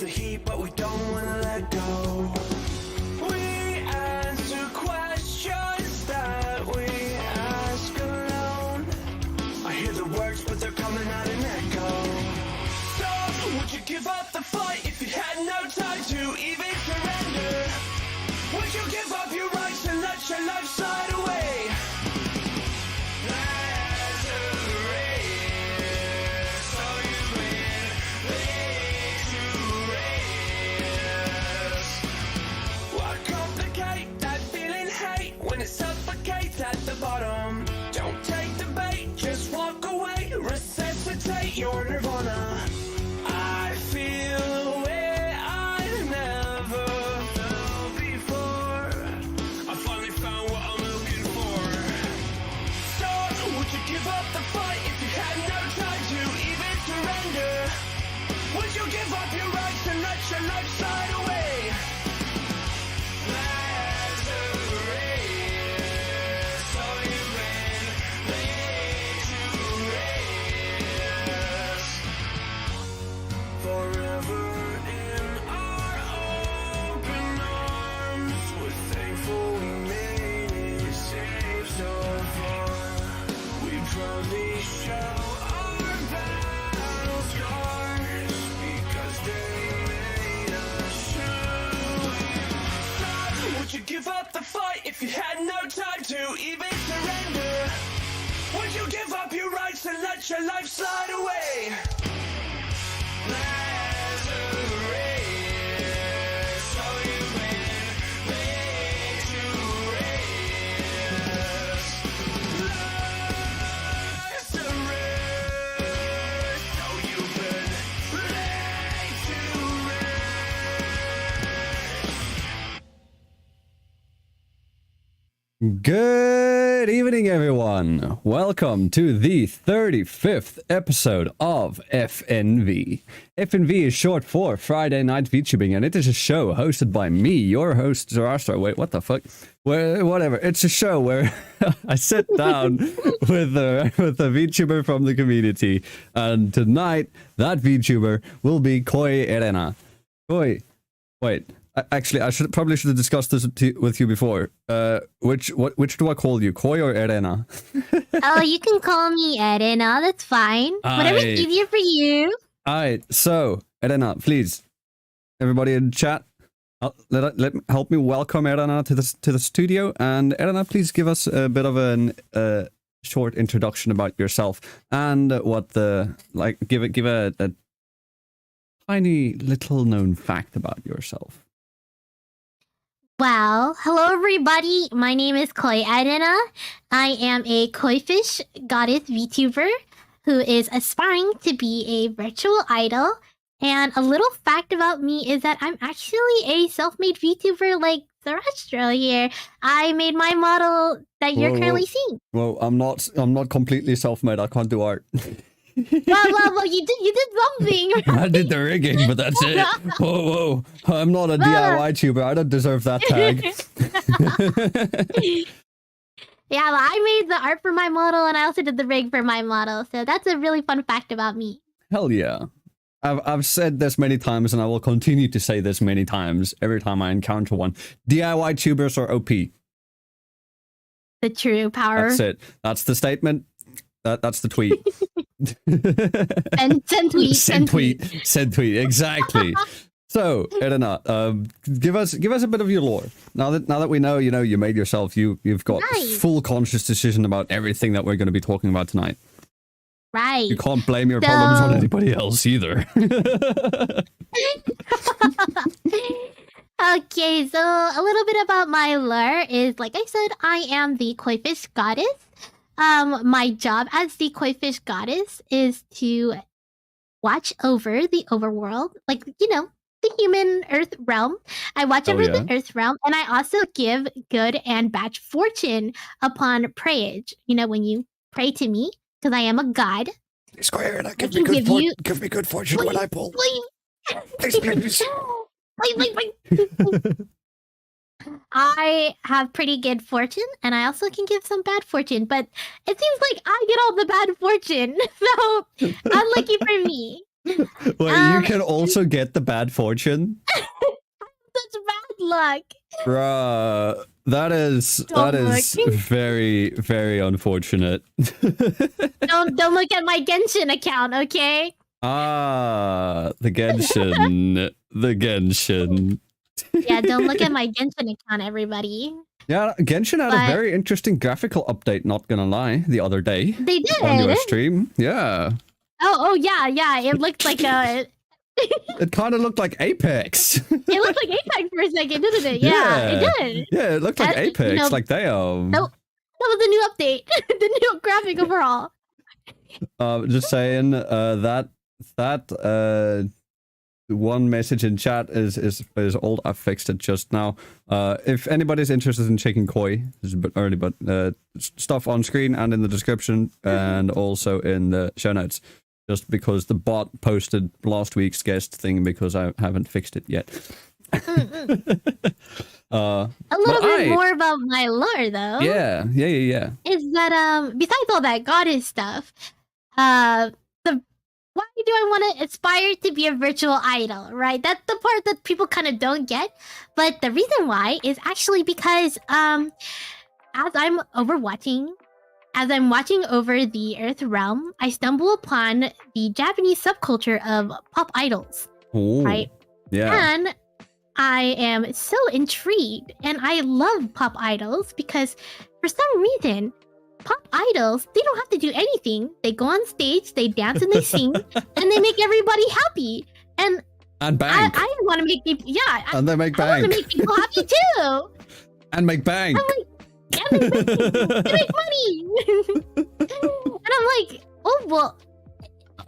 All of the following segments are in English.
the heat, but we don't wanna let go. We answer questions that we ask alone. I hear the words, but they're coming out an echo. So, would you give up the fight if you had no time to even surrender? Would you give up your rights and let your life slide away? There's a race, so you win, to race. Why complicate that feeling hate when it suffocates at the bottom? Don't take the bait, just walk away, resuscitate your nirvana. I feel a way I never felt before. I finally found what I'm looking for. So, would you give up the fight if you had no time to even surrender? Would you give up your rights and let your life slide away? There's a race, so you win, to race. Forever in our open arms, we're thankful we made it safe so far. We proudly show our battle scars because they made us true. So, would you give up the fight if you had no time to even surrender? Would you give up your rights and let your life slide away? There's a race, so you win, to race. There's a race, so you win, to race. Good evening, everyone. Welcome to the 35th episode of FNV. FNV is short for Friday Night VTubing, and it is a show hosted by me, your host, Zarastro. Wait, what the fuck? Whatever. It's a show where I sit down with a VTuber from the community, and tonight that VTuber will be Koi Erena. Koi, wait. Actually, I probably should have discussed this with you before. Which do I call you, Koi or Erena? Oh, you can call me Erena. That's fine. Whatever's easier for you. Alright, so Erena, please, everybody in chat, help me welcome Erena to the studio. And Erena, please give us a bit of a short introduction about yourself and what give a tiny little known fact about yourself. Well, hello everybody. My name is Koi Erena. I am a koi fish goddess VTuber who is aspiring to be a virtual idol. And a little fact about me is that I'm actually a self-made VTuber like Zarastro here. I made my model that you're currently seeing. Well, I'm not completely self-made. I can't do art. Well, you did something, right? I did the rigging, but that's it. Whoa. I'm not a DIY tuber. I don't deserve that tag. Yeah, well, I made the art for my model, and I also did the rig for my model. So that's a really fun fact about me. Hell yeah. I've said this many times, and I will continue to say this many times every time I encounter one. DIY tubers are OP. The true power. That's it. That's the statement. That's the tweet. And send tweet. Exactly. So, Erena, give us a bit of your lore. Now that we know, you made yourself, you've got full conscious decision about everything that we're going to be talking about tonight. Right. You can't blame your problems on anybody else either. Okay, so a little bit about my lore is, like I said, I am the koi fish goddess. My job as the koi fish goddess is to watch over the overworld, like, the human earth realm. I watch over the earth realm, and I also give good and bad fortune upon prayage. When you pray to me, because I am a god. Square, and give me good fortune when I pull. Please. I have pretty good fortune, and I also can give some bad fortune, but it seems like I get all the bad fortune, so unlucky for me. Wait, you can also get the bad fortune? That's bad luck. Bruh, that is very, very unfortunate. Don't look at my Genshin account, okay? Ah, the Genshin. The Genshin. Yeah, don't look at my Genshin account, everybody. Yeah, Genshin had a very interesting graphical update, not gonna lie, the other day. They did. On your stream. Yeah. Oh yeah. It looked like a... It kind of looked like Apex. It looked like Apex for a second, didn't it? Yeah, it did. Yeah, it looked like Apex, you know, like they That was the new update. The new graphic overall. Just saying, that one message in chat is old. I fixed it just now. If anybody's interested in checking Koi, this is a bit early, but stuff on screen and in the description and also in the show notes. Just because the bot posted last week's guest thing because I haven't fixed it yet. A little bit more about my lore, though. Yeah. Is that besides all that goddess stuff, why do I want to aspire to be a virtual idol, right? That's the part that people kind of don't get. But the reason why is actually because as I'm watching over the Earth realm, I stumble upon the Japanese subculture of pop idols. Ooh, right? Yeah. And I am so intrigued, and I love pop idols because for some reason, pop idols, they don't have to do anything. They go on stage, they dance and they sing, and they make everybody happy. And bank. I want to make people, and they make bank. I want to make people happy too. And make bank. They make money. And I'm like, oh well.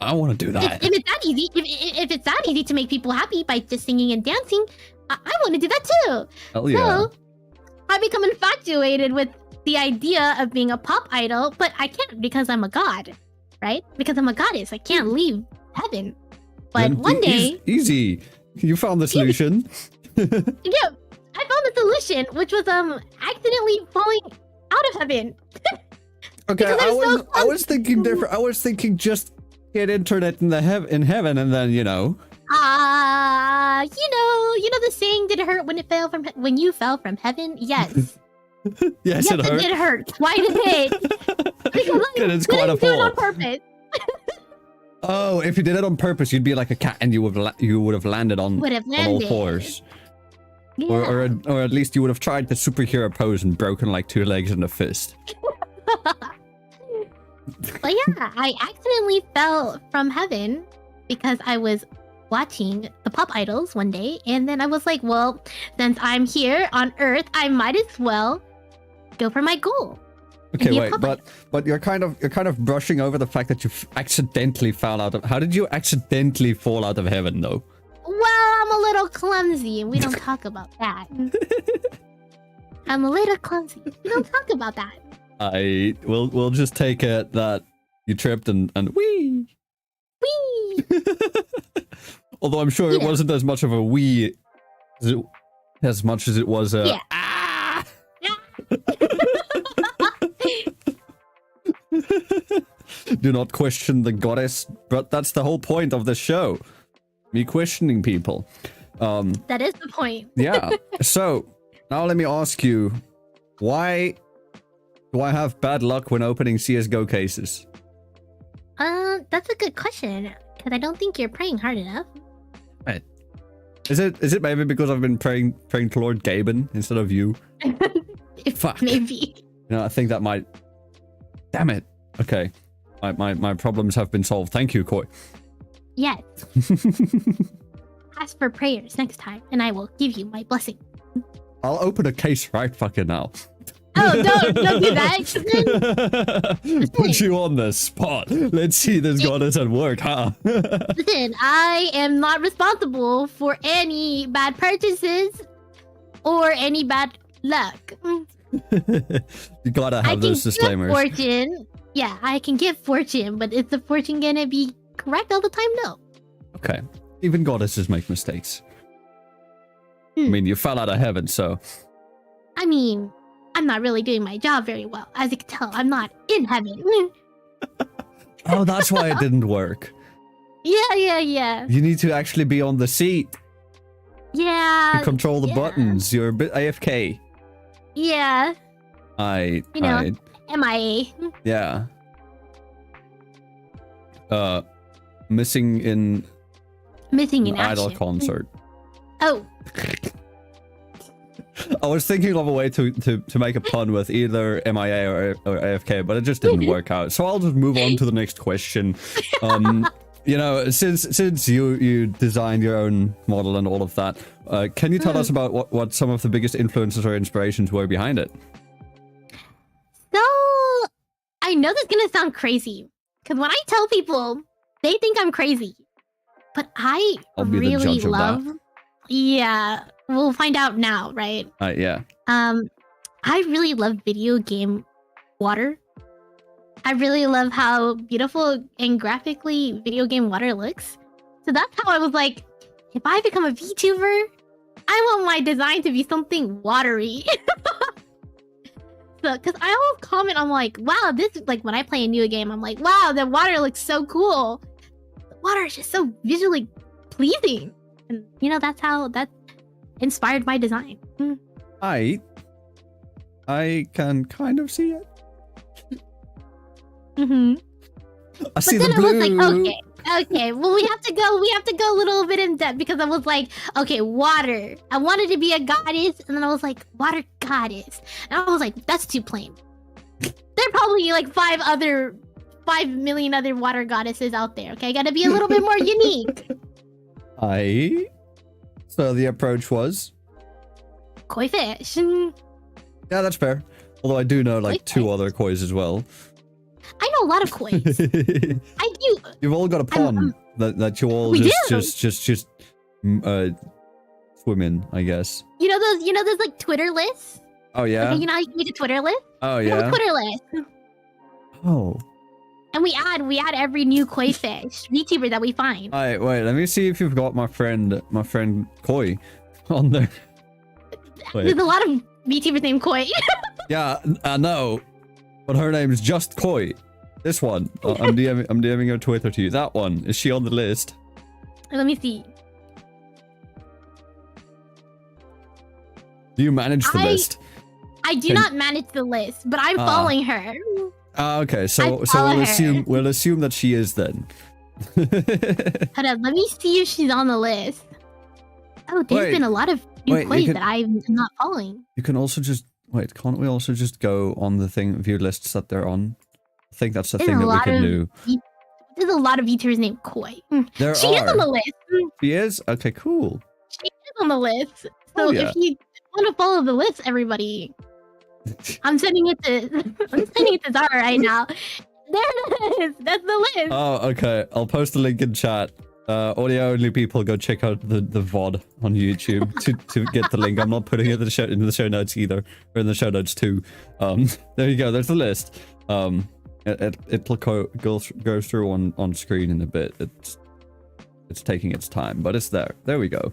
I want to do that. If it's that easy, if it's that easy to make people happy by just singing and dancing, I want to do that too. Hell yeah. So I become infatuated with the idea of being a pop idol, but I can't because I'm a god, right? Because I'm a goddess, I can't leave heaven. But Then one day, easy. You found the solution. yeah. I found the solution, which was accidentally falling out of heaven. Okay, I was thinking different. I was thinking just get internet in heaven, and then you know the saying, did it hurt when you fell from heaven? Yes. Yes, it hurt. It did hurt quite a bit. Because it's quite a do it fall. on purpose. Oh, if you did it on purpose, you'd be like a cat, and you would have landed on all fours. Yeah. Or at least you would have tried the superhero pose and broken like 2 legs and a fist. But yeah, I accidentally fell from heaven because I was watching the pop idols one day, and then I was like, well, since I'm here on Earth, I might as well go for my goal. Okay, wait, but you're kind of brushing over the fact that you accidentally fell out of. How did you accidentally fall out of heaven, though? Well, I'm a little clumsy. We don't talk about that. I'm a little clumsy. We don't talk about that. We'll just take it that you tripped and wee. Although I'm sure it wasn't as much of a wee as much as it was a ah. Do not question the goddess, but that's the whole point of the show. Me questioning people. That is the point. Yeah. So now let me ask you, why do I have bad luck when opening CSGO cases? That's a good question, because I don't think you're praying hard enough. Right. Is it maybe because I've been praying to Lord Gaben instead of you? Fuck. Maybe. You know, I think that might. Damn it. Okay. My problems have been solved. Thank you, Koi. Yes. Ask for prayers next time, and I will give you my blessing. I'll open a case right fucking now. Oh, don't do that. Put you on the spot. Let's see this goddess at work, huh? Listen, I am not responsible for any bad purchases or any bad luck. You gotta have those disclaimers. Fortune. Yeah, I can give fortune, but is the fortune gonna be correct all the time? No. Okay. Even goddesses make mistakes. I mean, you fell out of heaven, so... I mean, I'm not really doing my job very well. As you can tell, I'm not in heaven. Oh, that's why it didn't work. Yeah. You need to actually be on the seat Yeah. to control the yeah. buttons. You're a bit AFK. Yeah. I MIA. yeah. Missing in Missing in idol action. concert. Oh. I was thinking of a way to make a pun with either MIA or AFK, but it just didn't work out. So I'll just move on to the next question. You know, since you designed your own model and all of that, can you tell us about what some of the biggest influences or inspirations were behind it? So, I know this is gonna sound crazy, because when I tell people, they think I'm crazy. But I I'll be the really judge of love... that. Yeah, we'll find out now, right? Yeah. I really love video game water. I really love how beautiful and graphically video game water looks. So that's how I was like, if I become a VTuber, I want my design to be something watery. So, because I always comment, I'm like, wow, this is like when I play a new game, I'm like, wow, the water looks so cool. The water is just so visually pleasing. And, you know, that's how that inspired my design. I can kind of see it. I see the But then blue. I was like, okay, well, we have to go a little bit in depth, because I was like, okay, water. I wanted to be a goddess, and then I was like, water goddess. And I was like, that's too plain. There are probably like 5 million other water goddesses out there, okay? I gotta be a little bit more unique. So the approach was? Koi fish. Yeah, that's fair. Although I do know like Koi 2 other kois as well. I know a lot of kois. I do. You've all got a pond that you all We just swim in, I guess. You know those like Twitter lists? Oh yeah. Like, you know how you can make a Twitter list? Oh We have a yeah. Twitter list. Oh. And we add every new koi fish VTuber that we find. Alright, wait, let me see if you've got my friend Koi on there. Wait. There's a lot of VTubers named Koi. Yeah, I know. But her name is just Koi. This one. I'm DMing her Twitter to you. That one. Is she on the list? Let me see. Do you manage the list? I do not manage the list, but I'm following her. Okay, so follow we'll assume that she is then. Hold on, let me see if she's on the list. Oh, there's been a lot of new Kois that I'm not following. You can also just wait. Can't we also just go on the view lists that they're on? I think that's the thing that we can do. There's a lot of VTubers named Koi. There she is on the list. She is? Okay, cool. She is on the list. So if you want to follow the list, everybody, I'm sending it to Zara right now. There it is. That's the list. Oh, okay. I'll post a link in chat. Audio only people go check out the VOD on YouTube to get the link. I'm not putting it in the show notes either, or in the show notes too. There you go. There's the list. It'll go through on screen in a bit. It's taking its time, but it's there. There we go.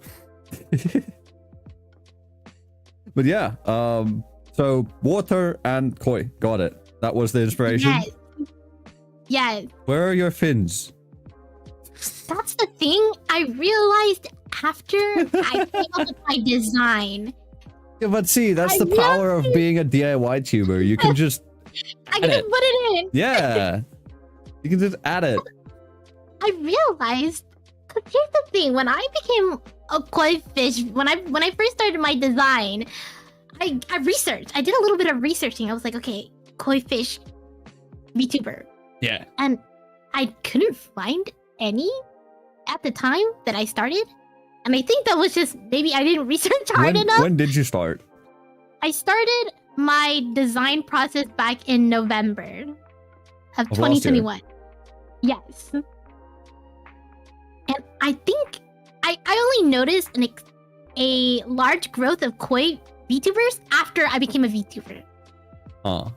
But yeah, so water and koi, got it. That was the inspiration. Yes. Where are your fins? That's the thing I realized after I came up with my design. Yeah, but see, that's the power of being a DIY tuber. You can just I can just put it in. Yeah. You can just add it. I realized, because here's the thing, when I became a koi fish, when I first started my design, I researched. I did a little bit of researching. I was like, okay, koi fish VTuber. Yeah. And I couldn't find any at the time that I started. And I think that was just maybe I didn't research hard enough. When did you start? I started my design process back in November of 2021. Yes. And I think I only noticed a large growth of koi VTubers after I became a VTuber. But,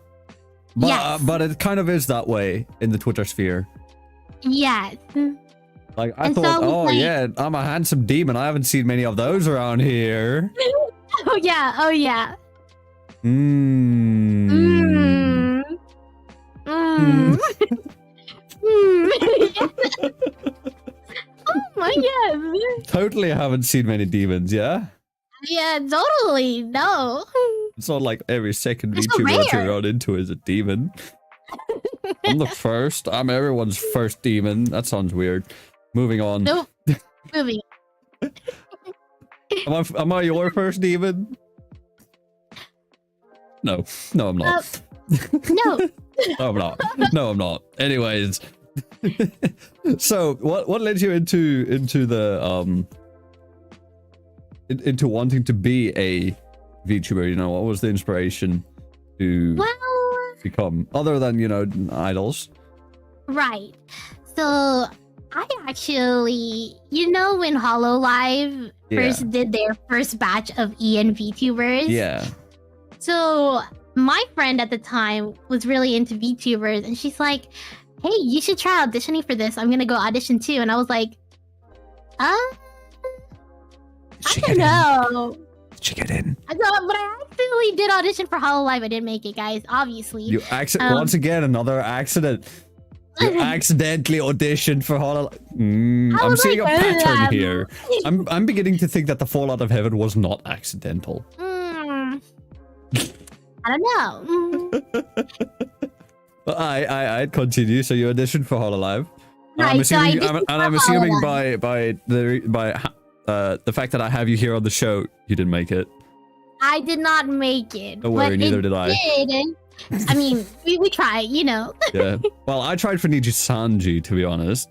yes. But it kind of is that way in the Twitter sphere. Yes. Like, I thought, oh yeah, I'm a handsome demon. I haven't seen many of those around here. Oh yeah, oh yeah. yes. Totally haven't seen many demons, yeah? Yeah, totally. No. It's not like every second It's so VTuber that you rare. run into is a demon. I'm the first. I'm everyone's first demon. That sounds weird. Moving on. Nope. Moving. Am I your first demon? No. No, I'm not. No. No, I'm not. No, I'm not. Anyways. So, what led you into the into wanting to be a VTuber? You know, what was the inspiration to become, other than, you know, idols? Right. So I actually, you know, when HoloLive first did their first batch of EN VTubers? Yeah. So my friend at the time was really into VTubers, and she's like, hey, you should try auditioning for this. I'm gonna go audition too. And I was like, I don't know. Did she get in? But I accidentally did audition for HoloLive. I didn't make it, guys, obviously. You once again, another accident. You accidentally auditioned for HoloLive. I'm seeing a pattern here. I'm beginning to think that the fall out of heaven was not accidental. I don't know. I'd continue. So you auditioned for HoloLive. Right, I'm assuming by the fact that I have you here on the show, you didn't make it. I did not make it. Don't worry, neither did I. I mean, we tried, you know. Yeah. Well, I tried for Nijisanji, to be honest.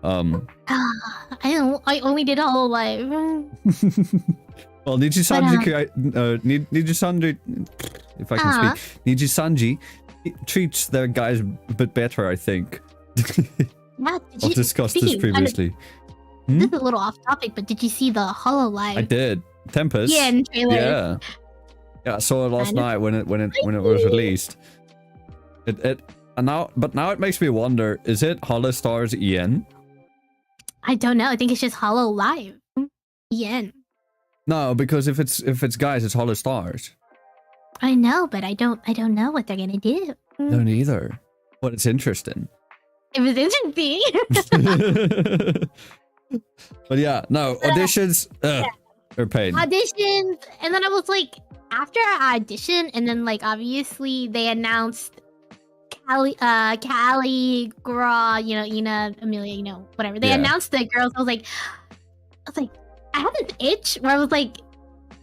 I only did HoloLive. Well, Nijisanji, if I can speak, Nijisanji treats their guys a bit better, I think. I've discussed this previously. This is a little off topic, but did you see the HoloLive? I did. Tempest. Yeah, in trailer. Yeah, I saw it last night when it was released. Now it makes me wonder: is it Holostars EN? I don't know. I think it's just HoloLive EN. No, because if it's guys, it's Holostars. I know, but I don't know what they're gonna do. No, neither. But it's interesting. It was interesting. But yeah, no auditions. They're pain. Auditions, and then I was like, after I auditioned, and then like obviously they announced Callie, Gra, you know, Ina, Amelia, you know, whatever. They announced the girls. I was like, I had this itch where I was like,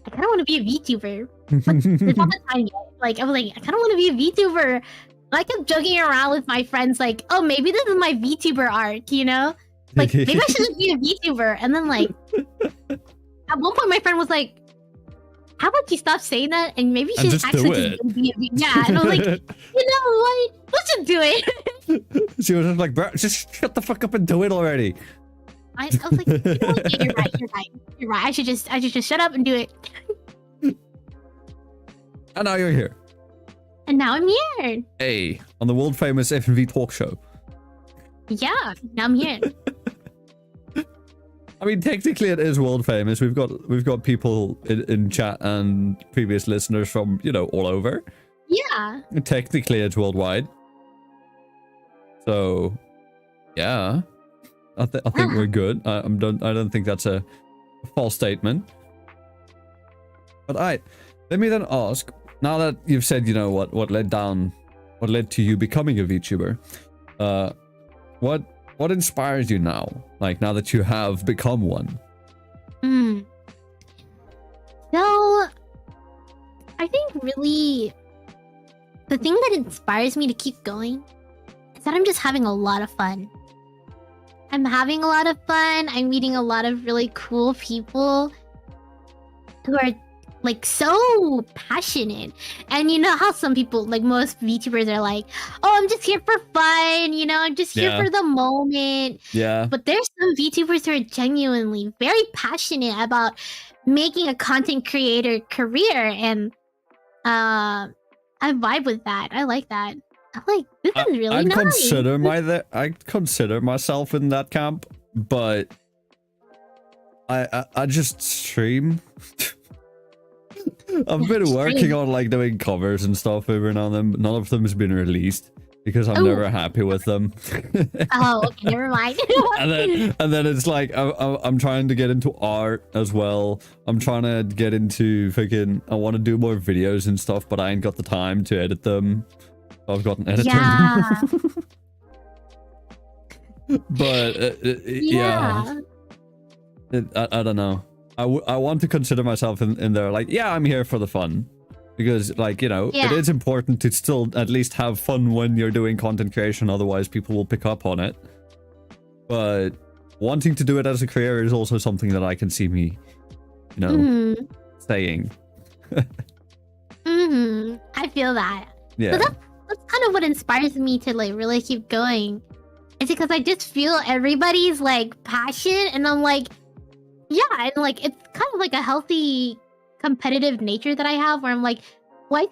I kind of want to be a VTuber, but there's not the time yet. Like I was like, I kind of want to be a VTuber. I kept joking around with my friends, like, oh, maybe this is my VTuber arc, you know? Like, maybe I should just be a VTuber. And then, like, at one point, my friend was like, how about you stop saying that? And maybe you should actually just be a VTuber. Yeah. And I was like, you know what? Let's just do it. She was just like, bro, just shut the fuck up and do it already. I was like, you know what? Yeah, you're right. I should just shut up and do it. And now you're here. And now I'm here. Hey, on the world famous FNV talk show. Yeah, now I'm here. I mean, technically it is world famous. We've got people in chat and previous listeners from, you know, all over. Yeah. Technically it's worldwide. So, yeah. I think we're good. I don't think that's a false statement. But let me then ask, now that you've said, you know, what led to you becoming a VTuber, what inspires you now? Like, now that you have become one? So, I think really the thing that inspires me to keep going is that I'm just having a lot of fun. I'm having a lot of fun. I'm meeting a lot of really cool people who are like so passionate. And you know how some people, like most VTubers, are like, oh, I'm just here for fun, you know, I'm just here for the moment. Yeah. But there's some VTubers who are genuinely very passionate about making a content creator career, and I vibe with that. I like that. I'm like, this is really nice. I'd consider myself in that camp, but I just stream. I've been working on like doing covers and stuff over now and then, but none of them has been released. because I'm Oh. never happy with them. Oh, okay, never mind. and then it's like I'm trying to get into art as well. I'm trying to get into freaking. I want to do more videos and stuff, but I ain't got the time to edit them. I've got an editor. Yeah. But yeah, I don't know. I want to consider myself in there. Like, yeah, I'm here for the fun. Because, like, you know, Yeah. it is important to still at least have fun when you're doing content creation, otherwise people will pick up on it. But wanting to do it as a career is also something that I can see me, you know, saying. I feel that. Yeah. So that's kind of what inspires me to like really keep going. It's because I just feel everybody's like passion, and I'm like, yeah, and like it's kind of like a healthy competitive nature that I have, where I'm like, well,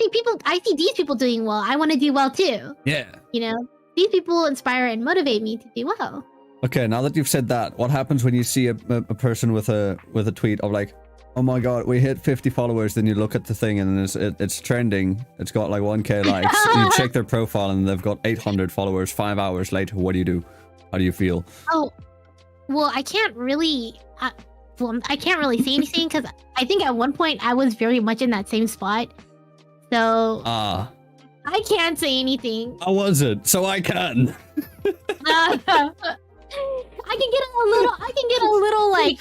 I see these people doing well, I want to do well too. Yeah. You know, these people inspire and motivate me to do well. Okay, now that you've said that, what happens when you see a person with a tweet of like, oh my god, we hit 50 followers, then you look at the thing and it's trending, it's got like 1k likes, you check their profile and they've got 800 followers 5 hours later, what do you do? How do you feel? Oh, well, I can't really I can't really say anything because I think at one point I was very much in that same spot. So I can't say anything. I wasn't, so I can. I can get a little like,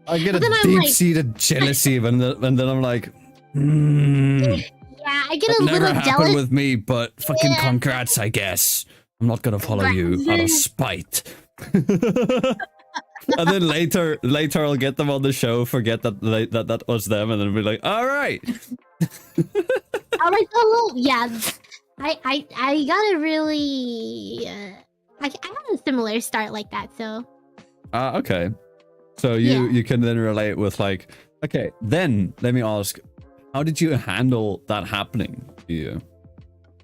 I get But then a I'm like- deep-seated jealousy and then I'm like, yeah, I get a never little happened jealous. with me, but fucking Yeah. congrats, I guess. I'm not gonna follow you out of spite. And then later I'll get them on the show, forget that that was them, and then be like, all right. All right, so yeah, I got a really I had a similar start like that. So Okay. So you can then relate with like, okay, then let me ask, how did you handle that happening to you?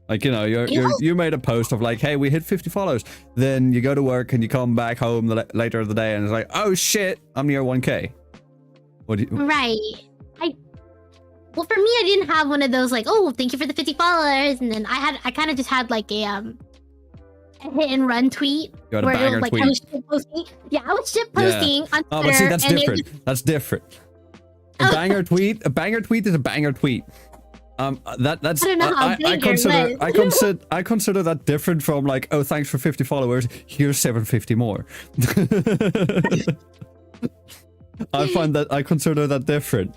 Like, you know, you made a post of like, hey, we hit 50 followers. Then you go to work and you come back home later of the day and it's like, oh shit, I'm near 1k. What do you? right, well, for me, I didn't have one of those like, oh, thank you for the 50 followers, and then I kind of just had like a hit and run tweet You had a where it banger was like tweet. I was shit posting. Yeah, I was shit posting on Twitter. Oh, but see, that's and it different. was- That's different. A banger tweet is a banger tweet. That's I don't know how I banger was. I consider that different from like, oh, thanks for 50 followers. Here's 750 more. I consider that different.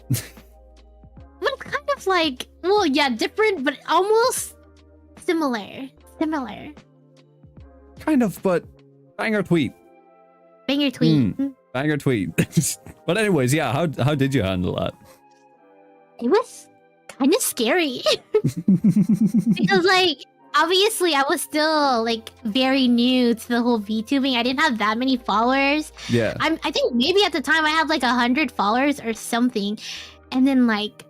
But it's kind of like, well, yeah, different, but almost similar. Kind of, but banger tweet. Banger tweet. Banger tweet. But anyways, yeah, how did you handle that? It was kind of scary. Because, like, obviously I was still, like, very new to the whole VTubing. I didn't have that many followers. Yeah. I think maybe at the time I had, like, 100 followers or something. And then, like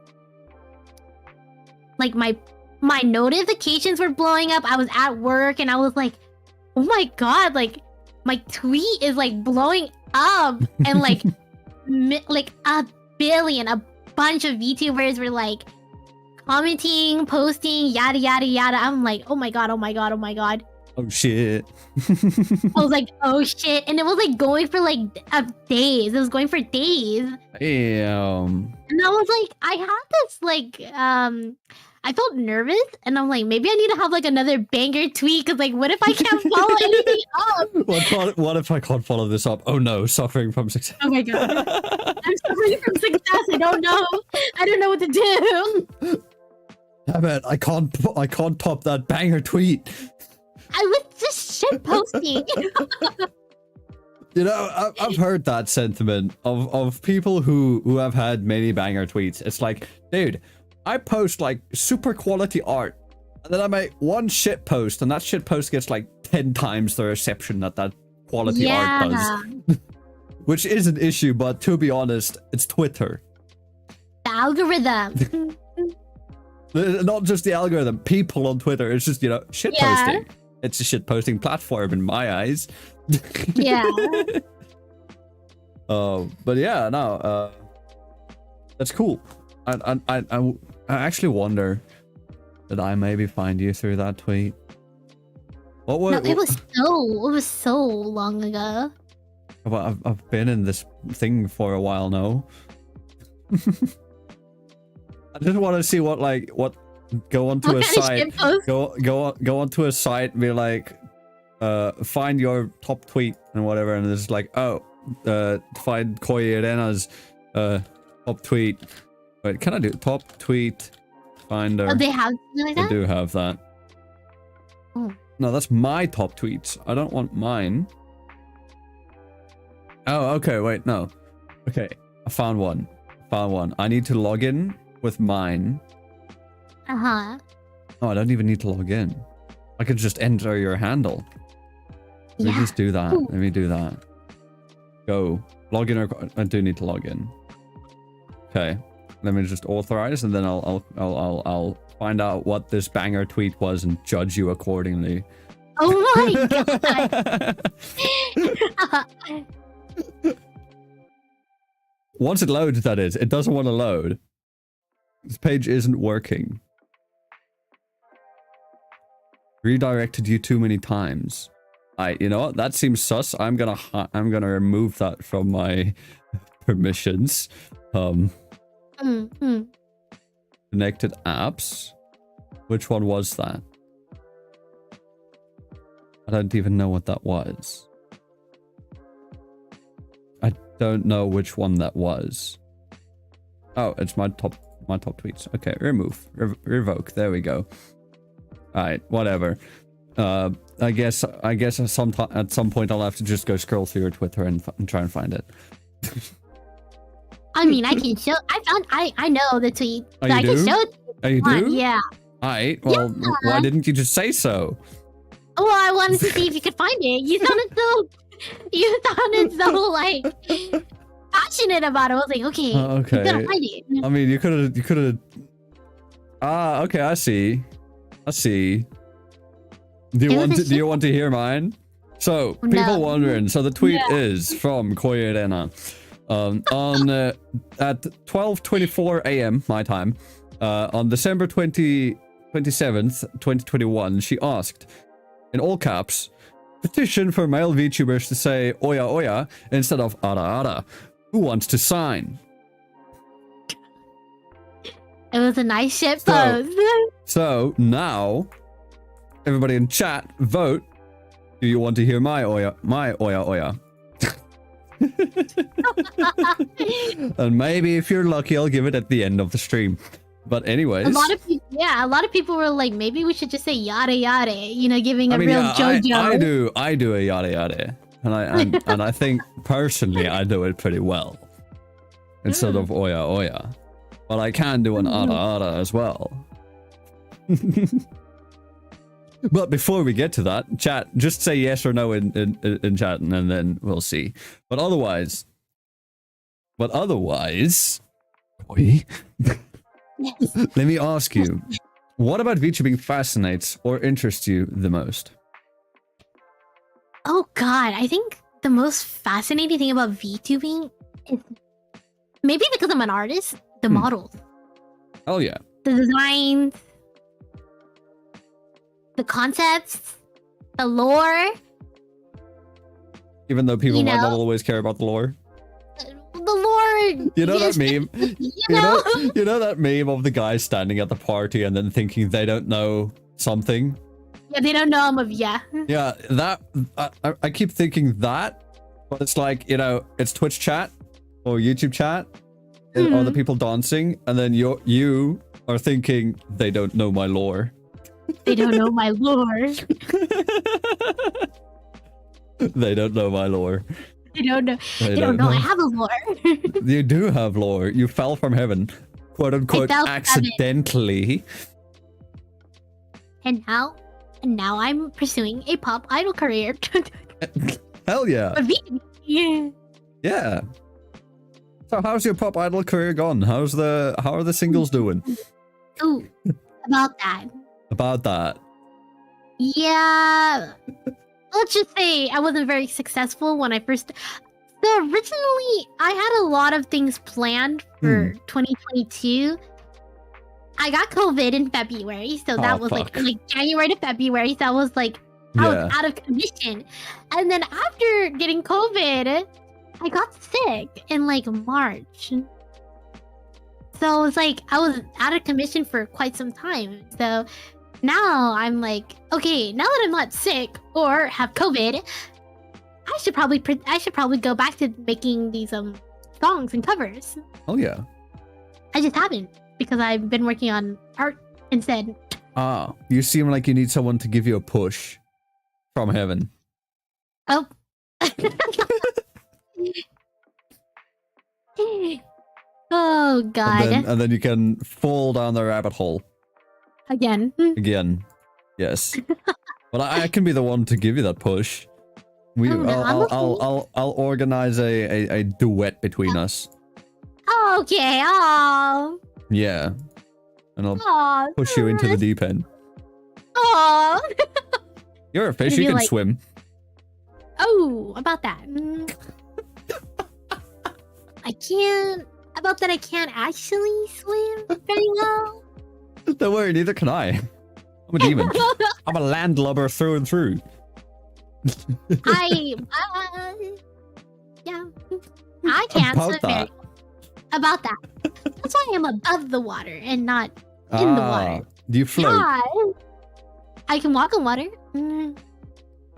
my notifications were blowing up. I was at work and I was like, oh my god, like, my tweet is, like, blowing up. And, like, like, a bunch of VTubers were, like, commenting, posting, yada yada yada. I'm like, oh my god. Oh shit. I was like, oh shit. And it was like going for like days. It was going for days. Damn. And I was like, I had this like I felt nervous and I'm like, maybe I need to have like another banger tweet, because like what if I can't follow anything up? What if I can't follow this up? Oh no, suffering from success. Oh my god. I'm suffering from success. I don't know what to do. Damn it, I can't top that banger tweet. I was just shit posting. You know, I've heard that sentiment of people who have had many banger tweets. It's like, dude, I post like super quality art, and then I make one shit post, and that shit post gets like 10 times the reception that quality art does. Which is an issue, but to be honest, it's Twitter. The algorithm. Not just the algorithm, people on Twitter. It's just, you know, shit posting. It's a shit posting platform in my eyes. Yeah. But yeah, no, that's cool. I actually wonder did I maybe find you through that tweet? What? No, it was so long ago. Well, I've been in this thing for a while now. I just want to see what go onto a site, go onto a site, and be like, find your top tweet and whatever, and it's like, oh, find Koi Erena's top tweet. Wait, can I do top tweet finder? Oh, they have something like that? They do have that. Oh. No, that's my top tweets. I don't want mine. Oh, okay, wait, no. Okay, I found one. I need to log in with mine. Uh-huh. Oh, I don't even need to log in. I could just enter your handle. Let me just do that. Let me do that. Go. Log in or... I do need to log in. Okay. Let me just authorize, and then I'll find out what this banger tweet was and judge you accordingly. Oh my god! Once it loads, that is. It doesn't want to load. This page isn't working. Redirected you too many times. You know what? That seems sus. I'm gonna remove that from my permissions. Connected apps. Which one was that? I don't even know what that was. I don't know which one that was. Oh, it's my top tweets. Okay, remove, revoke. There we go. All right, whatever. I guess at some point I'll have to just go scroll through your Twitter and try and find it. I mean, I can show. I know the tweet. Oh, so I do? can show it to you. Oh, you do? Yeah. All right. Well, Yeah. why didn't you just say so? Well, I wanted to see if you could find it. You sounded so like passionate about it. I was like, okay, Okay. you gotta find it. I mean, you could have. Ah, okay. I see. Do you want to hear mine? So, people wondering. So the tweet is from Koi Erena. At 12:24 a.m. my time, on December 27th, 2021, she asked, in all caps, petition for male VTubers to say oya oya instead of ara ara. Who wants to sign? It was a nice shit post. So now, everybody in chat, vote. Do you want to hear my oya oya? And maybe if you're lucky, I'll give it at the end of the stream. But anyways, a lot of people were like, maybe we should just say yada yada, giving a real JoJo. I do a yada yada, and I think personally I do it pretty well instead of oya oya. But I can do an ara ara as well. But before we get to that, chat, just say yes or no in chat, and then we'll see. But otherwise, Koi, let me ask you, what about VTubing fascinates or interests you the most? Oh god, I think the most fascinating thing about VTubing is maybe because I'm an artist, the models. Oh yeah. The designs, the concepts, the lore. Even though people might not always care about the lore. The lore. You know that meme? You know that meme of the guy standing at the party and then thinking they don't know something? Yeah, they don't know I'm Yeah, that I keep thinking that, but it's like, it's Twitch chat or YouTube chat or the people dancing, and then you are thinking they don't know my lore. They don't know my lore. They don't know my lore. They don't know. They don't know I have a lore. You do have lore. You fell from heaven, quote unquote, accidentally. And now I'm pursuing a pop idol career. Hell yeah. Yeah. So how's your pop idol career gone? How are the singles doing? Ooh, about that. Yeah. Let's just say I wasn't very successful when I first. So originally, I had a lot of things planned for 2022. I got COVID in February, so that was like January to February. So that was like I Yeah. was out of commission. And then after getting COVID, I got sick in like March. So it's like I was out of commission for quite some time. So now I'm like, okay, now that I'm not sick or have COVID, I should probably go back to making these songs and covers. Oh yeah. I just haven't because I've been working on art instead. Ah, you seem like you need someone to give you a push from heaven. Oh. Oh God. And then you can fall down the rabbit hole Again. again. Yes. Well, I can be the one to give you that push. Oh, no, I'm okay. I'll organize a duet between us. Okay. Oh. Yeah. And I'll Oh. push you into the deep end. Oh. You're a fish, Maybe you can like- swim. Oh, about that. I can't. About that, I can't actually swim very well. Don't worry, neither can I. I'm a demon. I'm a landlubber through and through. Yeah. I can't About swim very that. well. About that. That's why I'm above the water and not in the water. Do you float? Yeah. I can walk on water.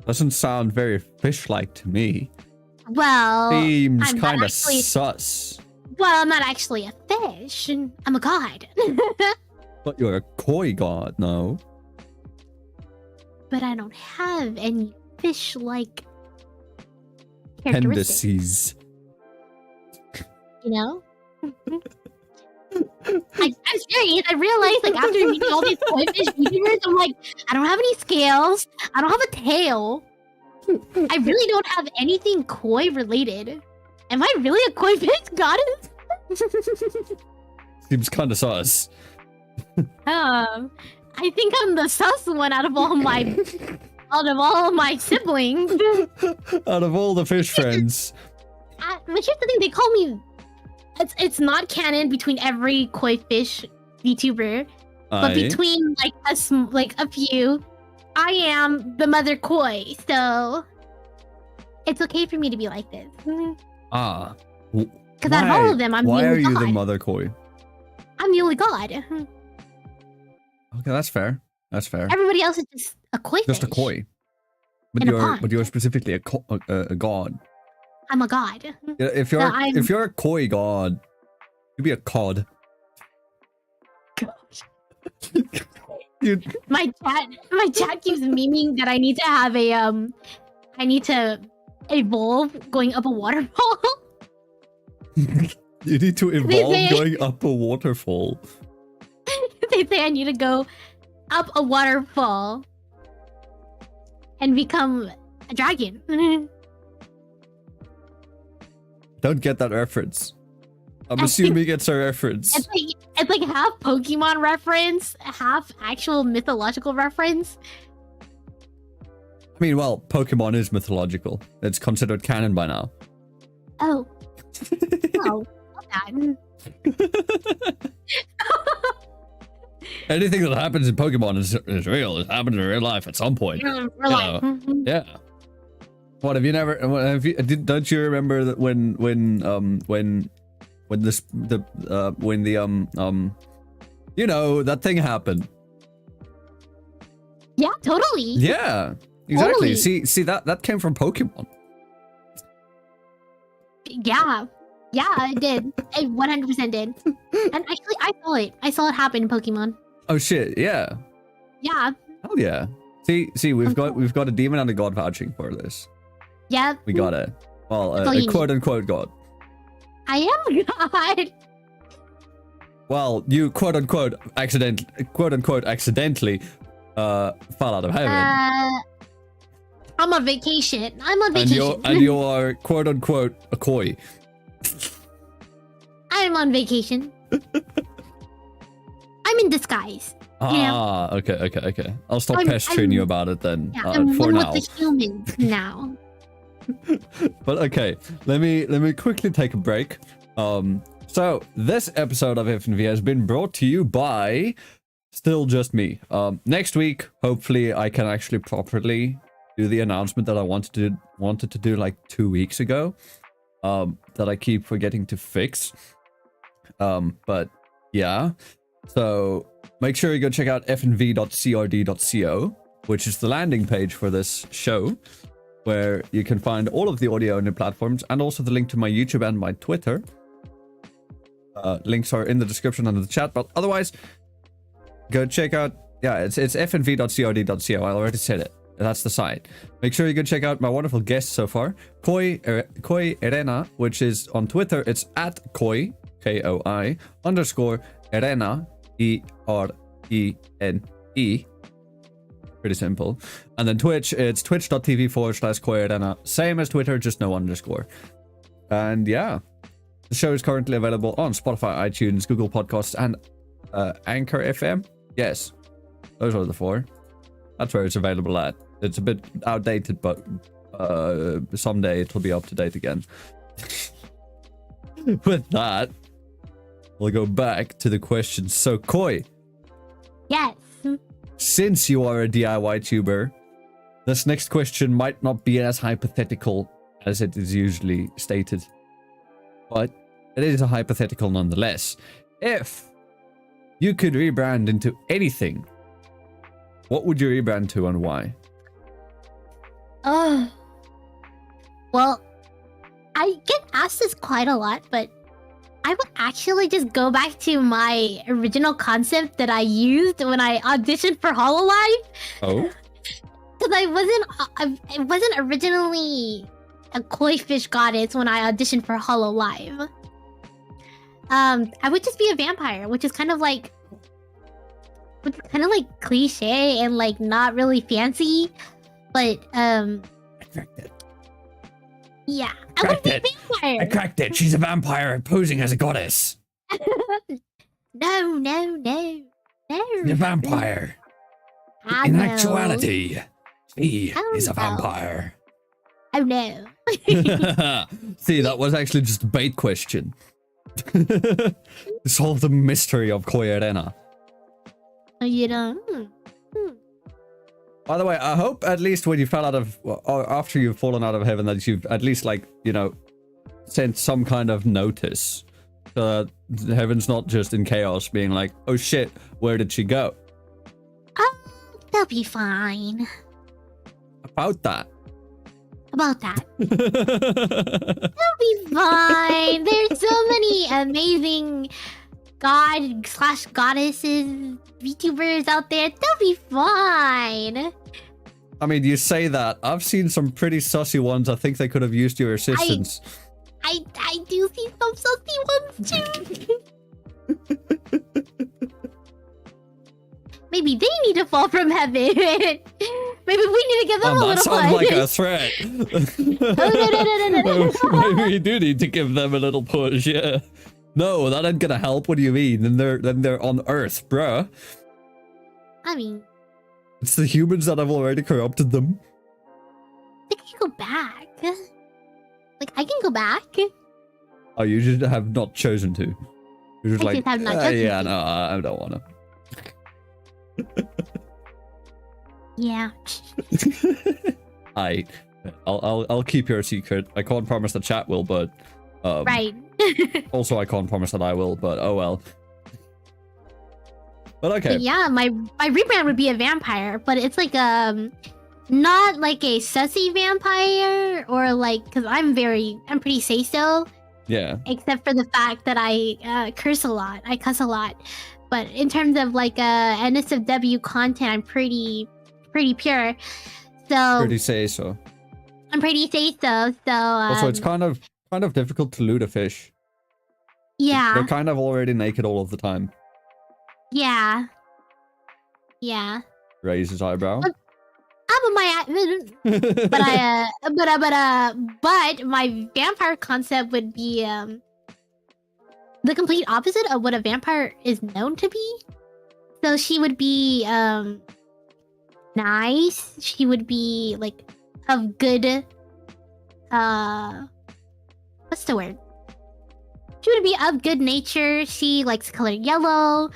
Doesn't sound very fish-like to me. Well, Seems I'm not kind of actually- sus. well, I'm not actually a fish. I'm a god. But you're a koi god, no? But I don't have any fish-like characteristics. Tendencies. You know? I'm serious. I realized, like, after meeting all these koi fish VTubers, I'm like, I don't have any scales. I don't have a tail. I really don't have anything koi related. Am I really a koi fish goddess? Seems kind of sus. I think I'm the sus one out of all my siblings. Out of all the fish friends. But here's the thing: they call me. It's not canon between every koi fish VTuber, but between like a few, I am the mother koi. So it's okay for me to be like this. Ah. Because out of all of them, I'm the Why are only you god. the mother koi? I'm the only god. Okay, that's fair. That's fair. Everybody else is just a koi fish. Just a koi. But In a pond. you're specifically a god. I'm a god. Yeah, if you're a koi god, you'd be a cod. My chat keeps memeing that I need to have I need to evolve going up a waterfall. You need to evolve going up a waterfall. They say I need to go up a waterfall and become a dragon. Don't get that reference. I'm assuming it's a reference. It's like half Pokemon reference, half actual mythological reference. I mean, well, Pokemon is mythological. It's considered canon by now. Oh. Oh. Love that. Anything that happens in Pokemon is real. It happens in real life at some point. Real life. Yeah. What have you never? Don't you remember that when you know, that thing happened? Yeah, totally. Yeah, exactly. Totally. See that came from Pokemon. Yeah, it did. It 100% did. And actually, I saw it happen in Pokemon. Oh shit! Yeah. Yeah. Oh yeah. See, we've got a demon and a god vouching for this. Yeah. We got it. Well, That's all a you quote unquote god. I am God. Well, you quote unquote accidentally fell out of heaven. I'm on vacation. I'm on vacation. And you are quote unquote a koi. I'm on vacation. I'm in disguise. Ah, okay. I'll stop pestering you about it then. Yeah, I'm for one now. with the humans now. But okay, let me quickly take a break. So this episode of FNV has been brought to you by Still just me. Next week, hopefully, I can actually properly do the announcement that I wanted to do like 2 weeks ago. That I keep forgetting to fix. But yeah. So make sure you go check out fnv.crd.co, which is the landing page for this show, where you can find all of the audio on the platforms and also the link to my YouTube and my Twitter. Links are in the description under the chat, but otherwise, go check out, it's fnv.crd.co. I already said it. That's the site. Make sure you go check out my wonderful guests so far. Koi Erena, which is on Twitter, it's at Koi, Koi, _ Erena, ERENE. Pretty simple. And then Twitch, it's twitch.tv/Koi Erena. Same as Twitter, just no underscore. And yeah, the show is currently available on Spotify, iTunes, Google Podcasts, and Anchor FM. Yes, those are the 4. That's where it's available at. It's a bit outdated, but someday it'll be up to date again. With that, we'll go back to the questions. So, Koi. Yes. Since you are a DIY tuber, this next question might not be as hypothetical as it is usually stated. But it is a hypothetical nonetheless. If you could rebrand into anything, what would you rebrand to and why? Oh. Well, I get asked this quite a lot, but I would actually just go back to my original concept that I used when I auditioned for HoloLive. Oh? Because I wasn't originally a koi fish goddess when I auditioned for HoloLive. I would just be a vampire, which is kind of like cliche and like not really fancy, but I cracked it. yeah, I would be a vampire. I cracked it. She's a vampire posing as a goddess. No. She's a vampire. I In know. actuality, she Oh, is a no. vampire. Oh no. See, that was actually just a bait question. Solve the mystery of Koi Erena. You know. By the way, I hope at least when you fell out of, or after you've fallen out of heaven, that you've at least, like, you know, sent some kind of notice. Heaven's not just in chaos being like, oh shit, where did she go? Oh, they'll be fine. About that. About that. They'll be fine. There's so many amazing god/goddesses, VTubers out there. They'll be fine. I mean, you say that. I've seen some pretty sussy ones. I think they could have used your assistance. I do see some sussy ones too. Maybe they need to fall from heaven. Maybe we need to give them a That little sounds push. like a threat. Oh, no. Maybe we do need to give them a little push, yeah. No, that ain't gonna help. What do you mean? Then they're on Earth, bruh. I mean, It's the humans that have already corrupted them. they can go back. Like, I can go back. Oh, you just have not chosen to. You're just I like, just have not chosen yeah, to." no, I don't wanna. Yeah. I'll keep your secret. I can't promise the chat will, but Right. also I can't promise that I will, but oh well. But okay. But yeah, my rebrand would be a vampire, but it's like not like a sussy vampire or like, because I'm pretty say-so, Yeah. except for the fact that I curse a lot. I cuss a lot. But in terms of like NSFW content, I'm pretty pure. So Pretty say so. I'm pretty say-so. So Also, it's kind of difficult to loot a fish. yeah, They're kind of already naked all of the time. yeah. Raise his eyebrow. But my vampire concept would be the complete opposite of what a vampire is known to be. So she would be nice. She would be like of good what's the word? She would be of good nature. She likes colored yellow.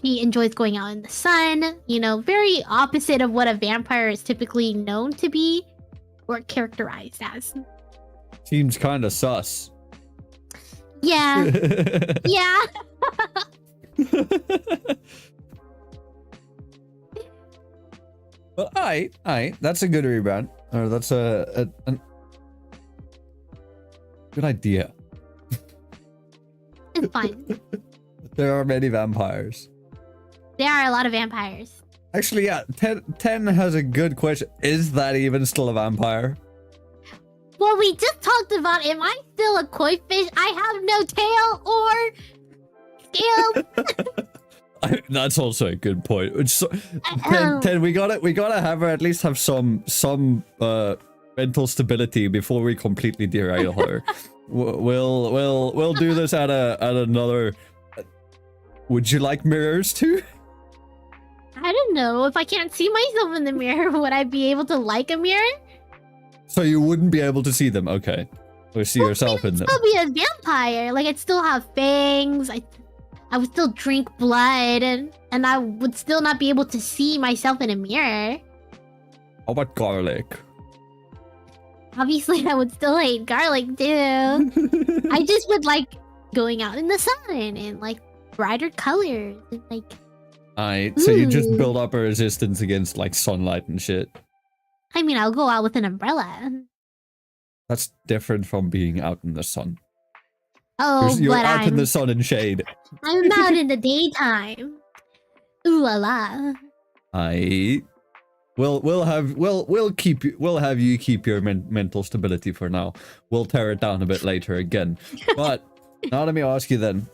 She enjoys going out in the sun. You know, very opposite of what a vampire is typically known to be or characterized as. Seems kind of sus. Yeah. Yeah. Well, alright. That's a good rebrand. Or that's a good idea. It's fun. There are many vampires. There are a lot of vampires. Actually, yeah, 10 has a good question. Is that even still a vampire? Well, we just talked about, am I still a koi fish? I have no tail or scale. That's also a good point. It's 10, we gotta have her at least have some mental stability before we completely derail her. We'll do this at another. Would you like mirrors too? I don't know. If I can't see myself in the mirror, would I be able to like a mirror? So you wouldn't be able to see them, okay? Or see yourself in them. I'd still be a vampire. Like, I'd still have fangs. I would still drink blood, and I would still not be able to see myself in a mirror. How about garlic? Obviously, I would still hate garlic too. I just would like going out in the sun and like brighter colors and like. Alright, so you just build up a resistance against like sunlight and shit. I mean, I'll go out with an umbrella. That's different from being out in the sun. Oh, You're but out in the sun and shade. I'm out in the daytime. Ooh la la. We'll have you keep your mental stability for now. We'll tear it down a bit later again. But now let me ask you then.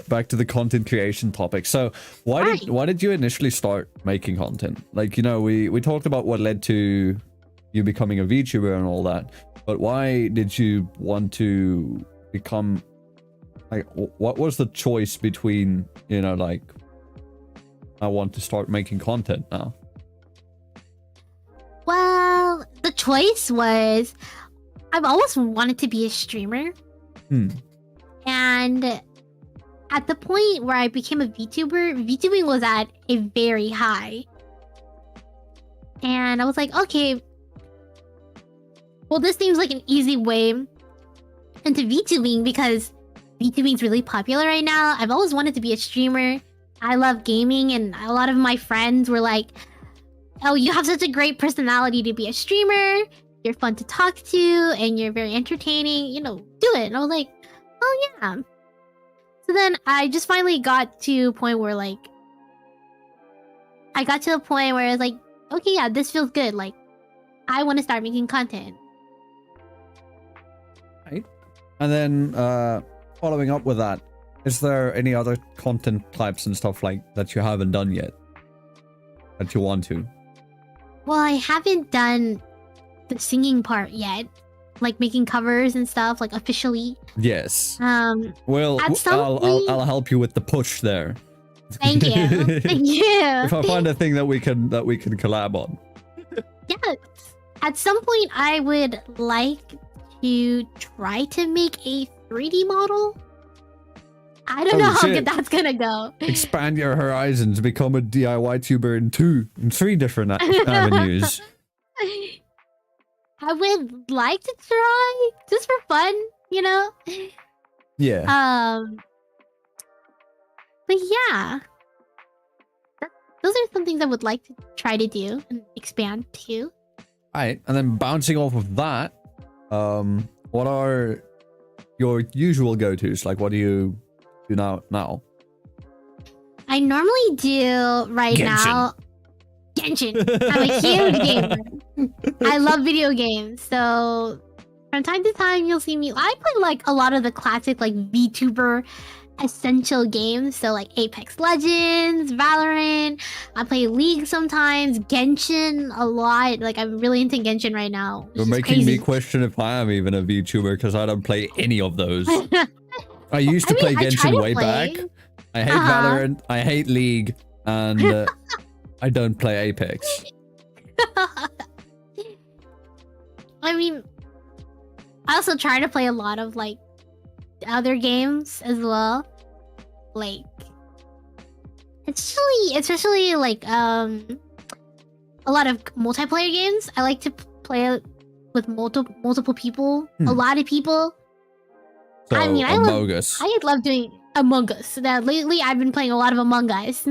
Back to the content creation topic. So why did you initially start making content? Like, you know, we talked about what led to you becoming a VTuber and all that, but why did you want to become, like, what was the choice between, you know, like, I want to start making content now? Well, the choice was I've always wanted to be a streamer. And at the point where I became a VTuber, VTubing was at a very high. And I was like, okay, well, this seems like an easy way into VTubing because VTubing is really popular right now. I've always wanted to be a streamer. I love gaming, and a lot of my friends were like, oh, you have such a great personality to be a streamer. You're fun to talk to, and you're very entertaining. You know, do it. And I was like, oh, yeah. So then I just finally got to a point where, like, I was like, okay, yeah, this feels good. Like, I want to start making content. Right. And then, following up with that, is there any other content types and stuff like that you haven't done yet that you want to? Well, I haven't done the singing part yet. Like making covers and stuff, like officially. Yes. Well, I'll help you with the push there. Thank you. Thank you. If I find a thing that we can collab on. Yes. At some point, I would like to try to make a 3D model. I don't know how good that's gonna go. Expand your horizons, become a DIY tuber in 3 different avenues. I would like to try, just for fun, you know? Yeah. But yeah. Those are some things I would like to try to do and expand to. Alright, and then bouncing off of that, what are your usual go-tos? Like, what do you do now? I normally do now... Genshin. I'm a huge gamer. I love video games, so from time to time you'll see me. I play like a lot of the classic like VTuber essential games, so like Apex Legends, Valorant. I play League sometimes, Genshin a lot. Like I'm really into Genshin right now. You're making me question if I am even a VTuber because I don't play any of those. I used to play Genshin way back. I hate Valorant. I hate League, and I don't play Apex. I mean, I also try to play a lot of like other games as well. Like especially like a lot of multiplayer games. I like to play with multiple people, a lot of people. So, I mean, Among Us. I love doing Among Us. Now, lately, I've been playing a lot of Among Us.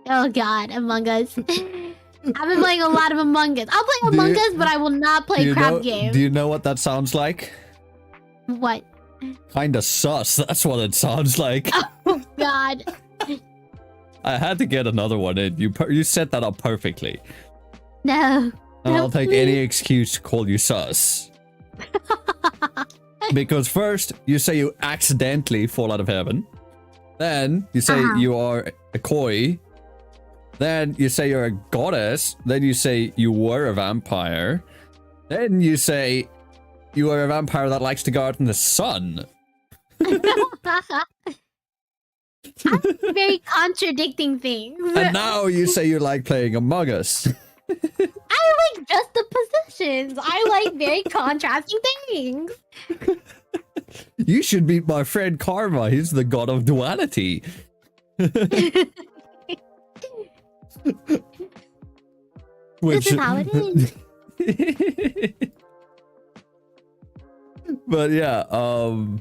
Oh God, Among Us. I've been playing a lot of Among Us. I'll play Among Us, but I will not play crap games. Do you know what that sounds like? What? Kinda sus. That's what it sounds like. Oh God. I had to get another one in. You set that up perfectly. No. And I'll No, take please. any excuse to call you sus. Because first, you say you accidentally fall out of heaven. Then, you say you are a koi. Then, you say you're a goddess. Then, you say you were a vampire. Then, you say you are a vampire that likes to go out in the sun. I'm very contradicting things. And now, you say you like playing Among Us. I like just the positions. I like very contrasting things. You should meet my friend Karma. He's the god of duality. This is how it is. But yeah, oh,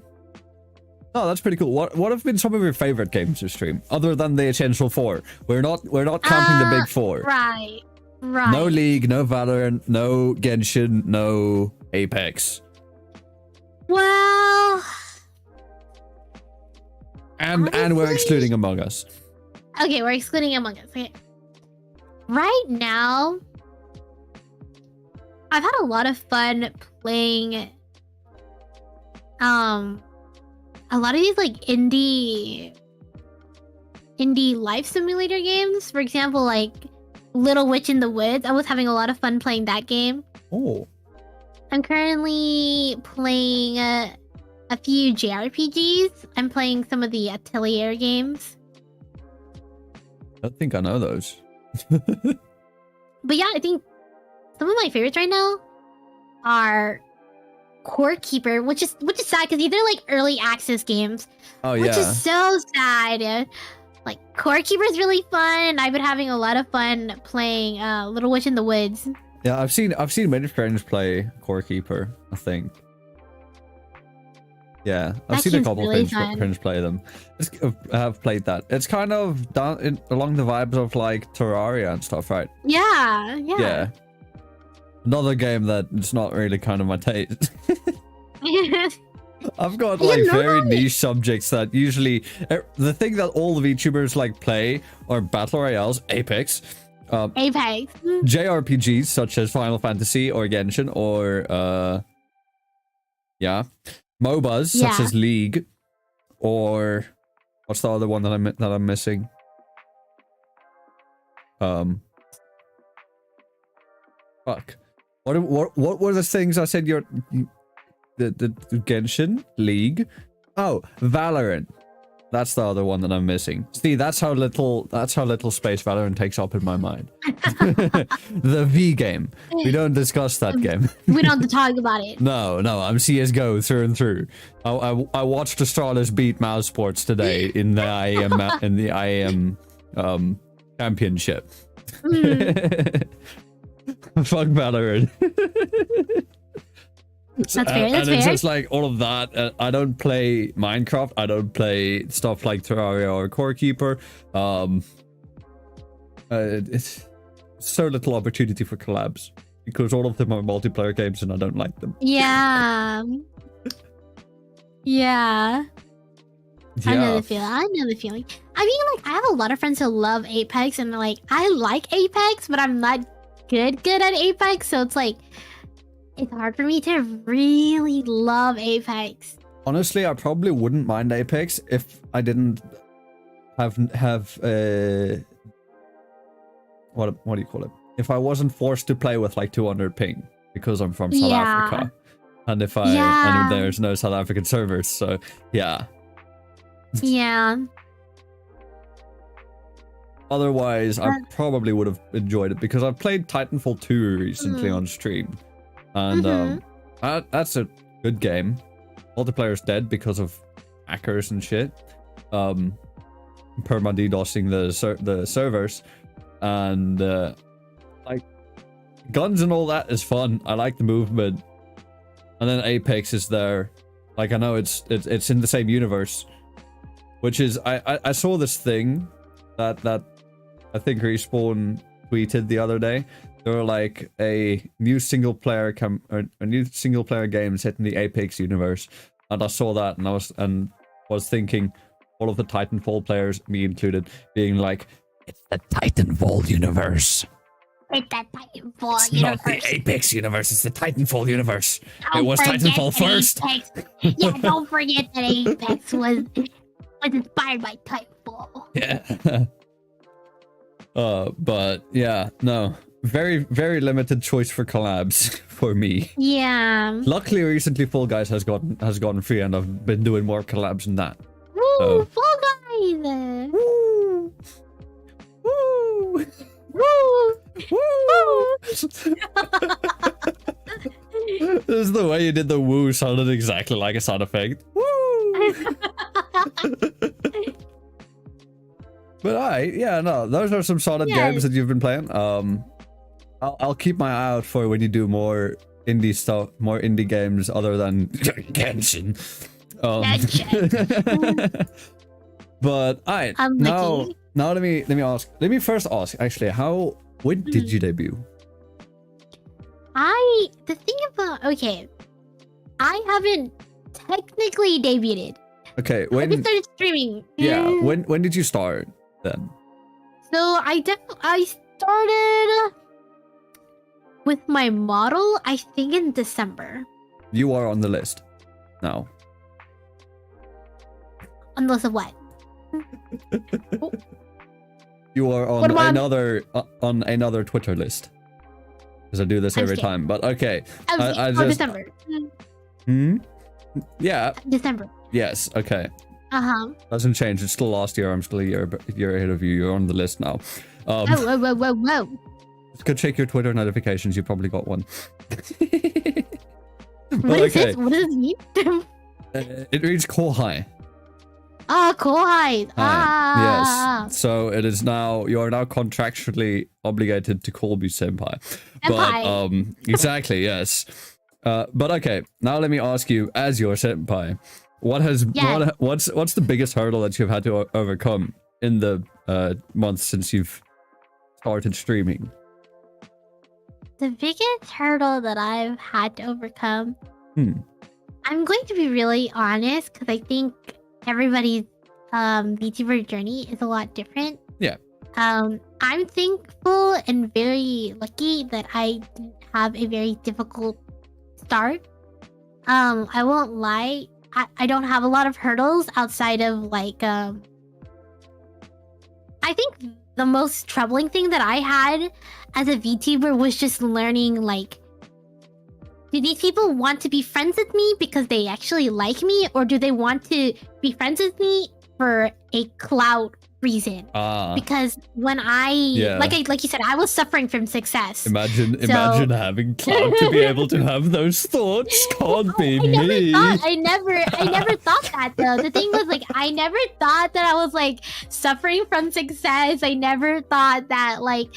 that's pretty cool. What have been some of your favorite games to stream, other than the Essential Four? We're not counting the big four. Right. No League, no Valorant, no Genshin, no Apex. Well, And we're honestly- excluding Among Us. okay, we're excluding Among Us. Okay. Right now, I've had a lot of fun playing a lot of these like indie life simulator games. For example, like Little Witch in the Woods. I was having a lot of fun playing that game. Oh, I'm currently playing a few JRPGs. I'm playing some of the Atelier games. I don't think I know those. But yeah, I think some of my favorites right now are Core Keeper, which is sad because these are like early access games, Oh which yeah. is so sad. Like Core Keeper is really fun. I've been having a lot of fun playing Little Witch in the Woods. Yeah, I've seen many friends play Core Keeper, I think. Yeah, I've That seen a game's couple really of fun. friends play them. I have played that. It's kind of along the vibes of like Terraria and stuff, right? Yeah. Yeah. Another game that it's not really kind of my taste. I've got You like know very that- niche subjects that usually the thing that all the VTubers like play are battle royales, Apex, Apex. JRPGs such as Final Fantasy or Genshin or MOBAs such Yeah. as League, or what's the other one that I'm missing? Fuck. What were the things I said? The Genshin, League, oh, Valorant. That's the other one that I'm missing. See, that's how little space Valorant takes up in my mind. The V game. We don't discuss that game. We don't have to talk about it. No, I'm Csgo through and through. I watched Astralis beat Mouse Sports today in the IAM championship. Fuck Valorant. That's fair. And That's it's fair. just like all of that. I don't play Minecraft. I don't play stuff like Terraria or Core Keeper. It's so little opportunity for collabs because all of them are multiplayer games and I don't like them. Yeah. Yeah. I know the feeling. I know the feeling. I mean, like, I have a lot of friends who love Apex, and like, I like Apex, but I'm not good at Apex, so it's like, it's hard for me to really love Apex. Honestly, I probably wouldn't mind Apex if I didn't have what do you call it? If I wasn't forced to play with like 200 ping because I'm from South Yeah. Africa, and Yeah. and there's no South African servers, so yeah. Yeah. Otherwise, I probably would have enjoyed it because I've played Titanfall 2 recently on stream, and that's a good game. Multiplayer's dead because of hackers and shit, perma DDoSing the servers, and like guns and all that is fun. I like the movement, and then Apex is there. Like I know it's in the same universe, which is I saw this thing that I think Respawn tweeted the other day. There were like a new single player game set in the Apex universe, and I saw that and I was thinking all of the Titanfall players, me included, being like, it's the Titanfall universe. It's the Titanfall It's universe. not the Apex universe, it's the Titanfall universe. Don't It was forget Titanfall that first. Apex, yeah, don't forget that Apex was inspired by Titanfall. Yeah. But yeah, no. Very, very limited choice for collabs for me. Yeah. Luckily, recently Fall Guys has gotten free, and I've been doing more collabs than that. Woo, So- Fall Guys. Woo! Woo! Woo. Woo! This is the way you did the woo sounded exactly like a sound effect. Woo! But yeah, no, those are some solid games that you've been playing. I'll keep my eye out for when you do more indie stuff, more indie games other than Genshin. But alright, now let me first ask actually, when did you debut? The thing about I haven't technically debuted. Okay, I just started streaming. Yeah, when did you start then? So I started with my model, I think in December. You are on the list now. On the list of what? You are on another Twitter list. Because I do this every time. But okay. I just December. Yeah. December. Yes. Okay. Uh-huh. Doesn't change. It's still last year. I'm still a year ahead of you. You're on the list now. Whoa. Just go check your Twitter notifications. You probably got one. What is this? What does it mean? It reads Koi. Koi. Yes. So it is now. You are now contractually obligated to call me senpai. But exactly. Yes. But okay. Now let me ask you, as your senpai, what's the biggest hurdle that you've had to overcome in the months since you've started streaming? The biggest hurdle that I've had to overcome. I'm going to be really honest because I think everybody's VTuber journey is a lot different. Yeah. I'm thankful and very lucky that I didn't have a very difficult start. I won't lie. I don't have a lot of hurdles outside of like I think the most troubling thing that I had as a VTuber was just learning like, do these people want to be friends with me because they actually like me, or do they want to be friends with me for a clout reason? Because when like you said, I was suffering from success. Imagine having clout to be able to have those thoughts. Can't be me. I never thought that though. The thing was like, I never thought that I was like suffering from success. I never thought that like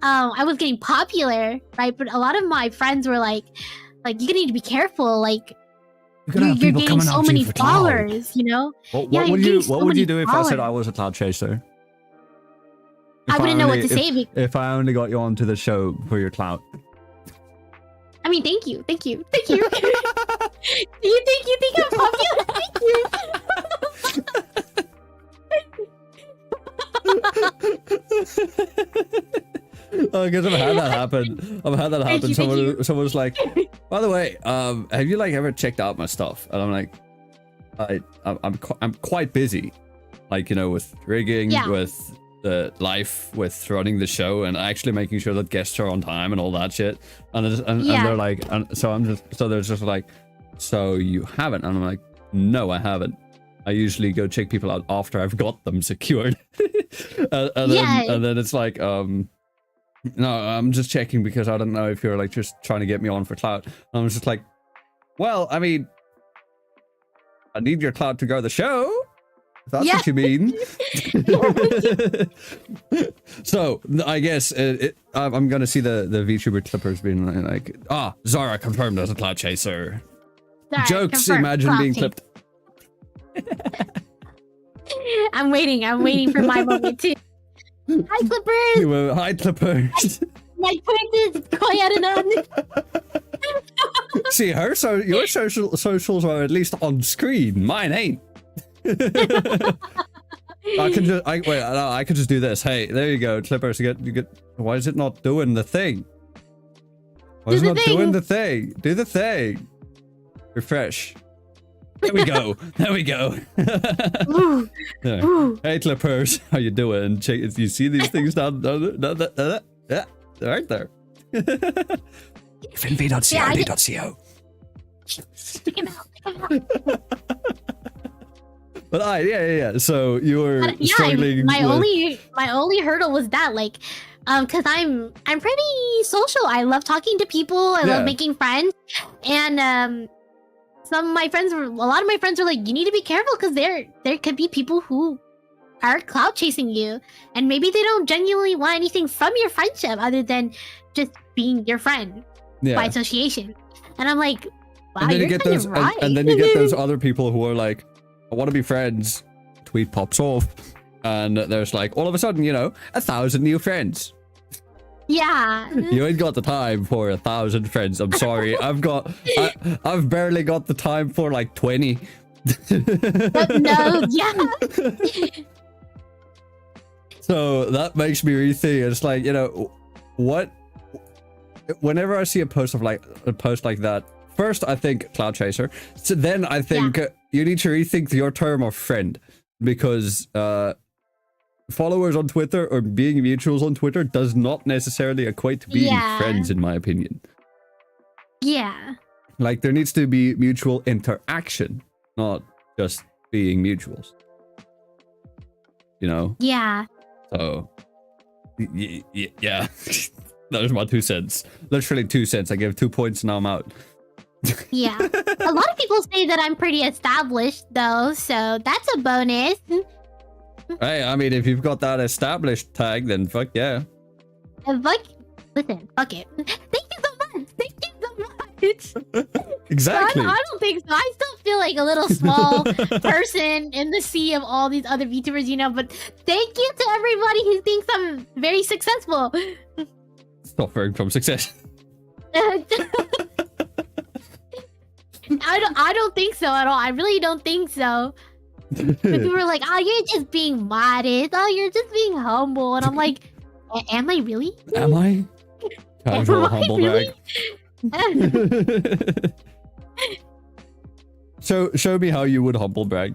I was getting popular, right? But a lot of my friends were like you need to be careful, like you're getting so many followers, you know? What would you do if I said I was a cloud chaser? I wouldn't know what to say. If I only got you onto the show for your clout. I mean, thank you. Do you think I'm popular? Thank you. Because I've had that happen. Someone's like, by the way, have you like ever checked out my stuff? And I'm like, I'm quite busy, like, you know, with rigging, with the life, with running the show, and actually making sure that guests are on time and all that shit. And they're like, so they're just like, so you haven't? And I'm like, no, I haven't. I usually go check people out after I've got them secured. and then it's like, no, I'm just checking because I don't know if you're like just trying to get me on for clout. And I was just like, well, I mean, I need your clout to grow the show. That's Yeah. what you mean. So I guess I'm gonna see the VTuber clippers being like, Zara confirmed as a cloud chaser. Sorry, Jokes, confirm, imagine clout being chase. clipped. I'm waiting for my moment too. Hi Clippers! Hi clippers. My princess Koi Erena. See her, so your socials are at least on screen. Mine ain't. I can just do this. Hey, there you go, clippers. You get. Why is it not doing the thing? Why is it not doing the thing? Do the thing. Refresh. There we go. There we go. Ooh, Yeah. ooh. Hey clippers, how you doing? Check if you see these things down there. Yeah, they're right there. FNV.co. Stick him out. But yeah. So you were Yeah, struggling. my with... only hurdle was that, like, because I'm pretty social. I love talking to people. I love making friends, and a lot of my friends were like, you need to be careful because there could be people who are cloud chasing you, and maybe they don't genuinely want anything from your friendship other than just being your friend by association. And I'm like, wow, and then you're you get kind those, of right. and then you get those other people who are like, I want to be friends. Tweet pops off, and there's like all of a sudden, 1,000 new friends. Yeah. You ain't got the time for 1,000 friends. I'm sorry. I've barely got the time for like 20. No, yeah. So that makes me rethink. It's like, what? Whenever I see a post like that, first I think cloud chaser. So then I think you need to rethink your term of friend, because followers on Twitter or being mutuals on Twitter does not necessarily equate to being friends, in my opinion. Yeah. Like, there needs to be mutual interaction, not just being mutuals. Yeah. So, yeah. That was my 2 cents. Literally 2 cents. I gave 2 points, now I'm out. Yeah. A lot of people say that I'm pretty established, though, so that's a bonus. Hey, I mean, if you've got that established tag, then fuck yeah. Listen, fuck it. Thank you so much. Thank you so much. Exactly. I don't think so. I still feel like a little small person in the sea of all these other VTubers, but thank you to everybody who thinks I'm very successful. Suffering from success. I don't think so at all. I really don't think so. But people were like, oh, you're just being modest. Oh, you're just being humble. And I'm like, am I really? Am I? Casual humble really? brag. Show me how you would humble brag.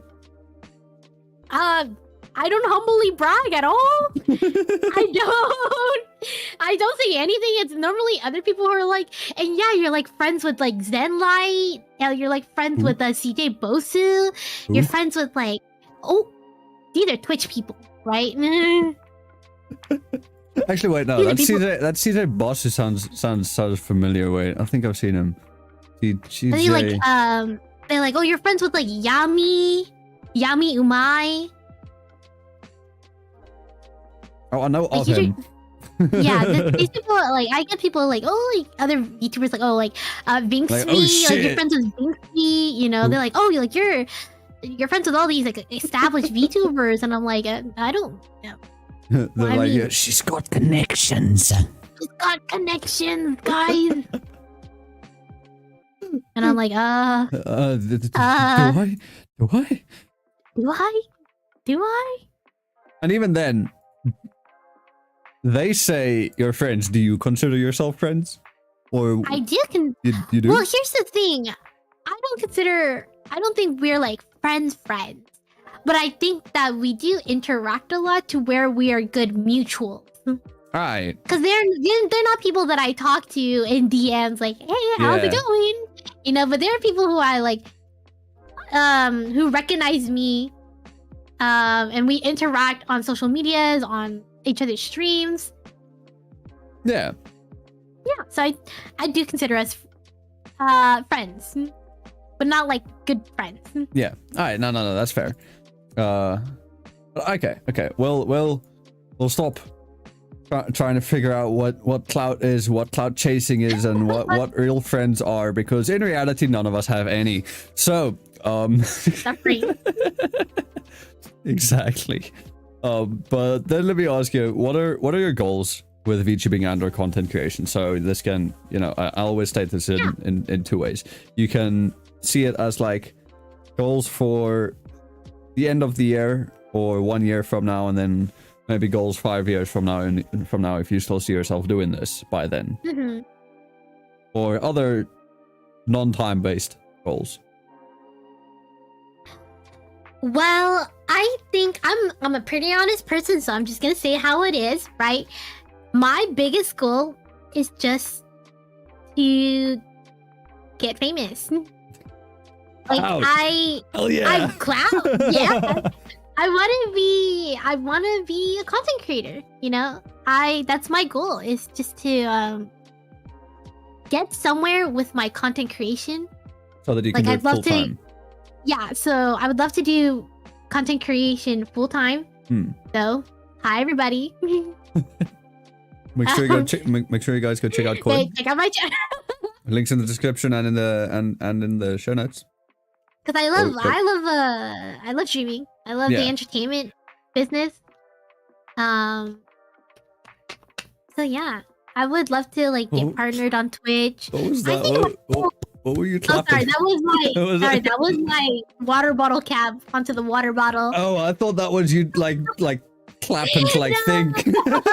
I don't humbly brag at all. I don't say anything. It's normally other people who are like, and yeah, you're like friends with like Zenlight. Yeah, you're like friends with CJ Bosu. You're friends with like, these are Twitch people, right? Actually, wait, no, that's CJ Bosu sounds familiar. Wait, I think I've seen him. They're like, oh, you're friends with like Yami Umai. Oh, I know of him. Yeah, these people like, I get people like, like other VTubers like, Vinxie, like, oh, shit. you're friends with Vinxie, they're like, you're friends with all these like established VTubers, and I'm like, I don't know. They're like, she's got connections. She's got connections, guys. And I'm like, do I? And even then, they say you're friends. Do you consider yourself friends? Or I do. You do? Well, here's the thing. I don't think we're like friends. But I think that we do interact a lot to where we are good mutuals. Right. Because they're not people that I talk to in DMs like, hey, how's it going? But there are people who I like, who recognize me, and we interact on social medias, on each other's streams. Yeah. Yeah, so I do consider us friends, but not like good friends. Yeah. All right. No, that's fair. Okay. We'll stop trying to figure out what clout is, what clout chasing is, and what real friends are, because in reality none of us have any. So Suffering. exactly. But then let me ask you, what are your goals with VTubing and or content creation? So this can, I always state this in two ways. You can see it as like goals for the end of the year or 1 year from now, and then maybe goals 5 years from now, and from now if you still see yourself doing this by then. Mm-hmm. Or other non-time based goals. Well, I think I'm a pretty honest person, so I'm just gonna say how it is, right? My biggest goal is just to get famous. Like Ouch. Hell yeah. I'm clout. Yeah. I wanna be a content creator, that's my goal, is just to get somewhere with my content creation. So that you can do it full time. Yeah, so I would love to do content creation full time. So, hi everybody. Make sure you guys go check out Koi. Hey, check out my channel. Links in the description and in the show notes. Because I love streaming. I love the entertainment business. So yeah, I would love to get partnered on Twitch. What was that? What were you clapping? Sorry, that was my water bottle cap onto the water bottle. Oh, I thought that was you like clapping to think. I'm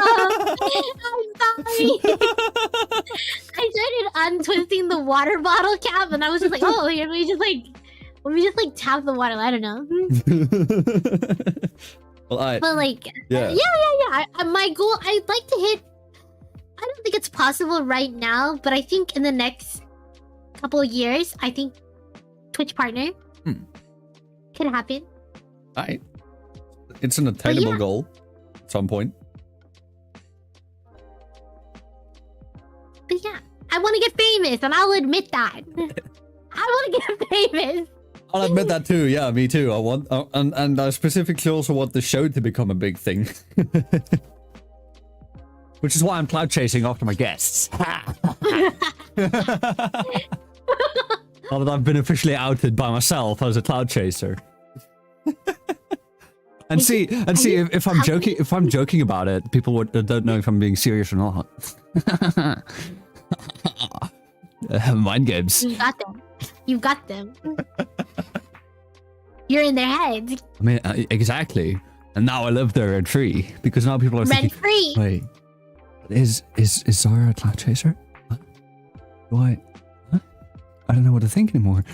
sorry. I started untwisting the water bottle cap, and I was just like, oh, let me just tap the water. I don't know. Well, but yeah. My goal, I'd like to hit. I don't think it's possible right now, but I think in the next couple of years, I think Twitch partner could happen. It's an attainable goal at some point. But yeah, I want to get famous, and I'll admit that. I want to get famous. I'll admit that too. Yeah, me too. I want, and I specifically also want the show to become a big thing. Which is why I'm cloud chasing after my guests. Now that I've been officially outed by myself as a cloud chaser. And see, if I'm joking about it, people don't know if I'm being serious or not. Mind games. You've got them. You're in their heads. I mean, exactly. And now I live there rent free, because now people are thinking, rent-free. Wait, is Zara a cloud chaser? Huh? Why? Huh? I don't know what to think anymore.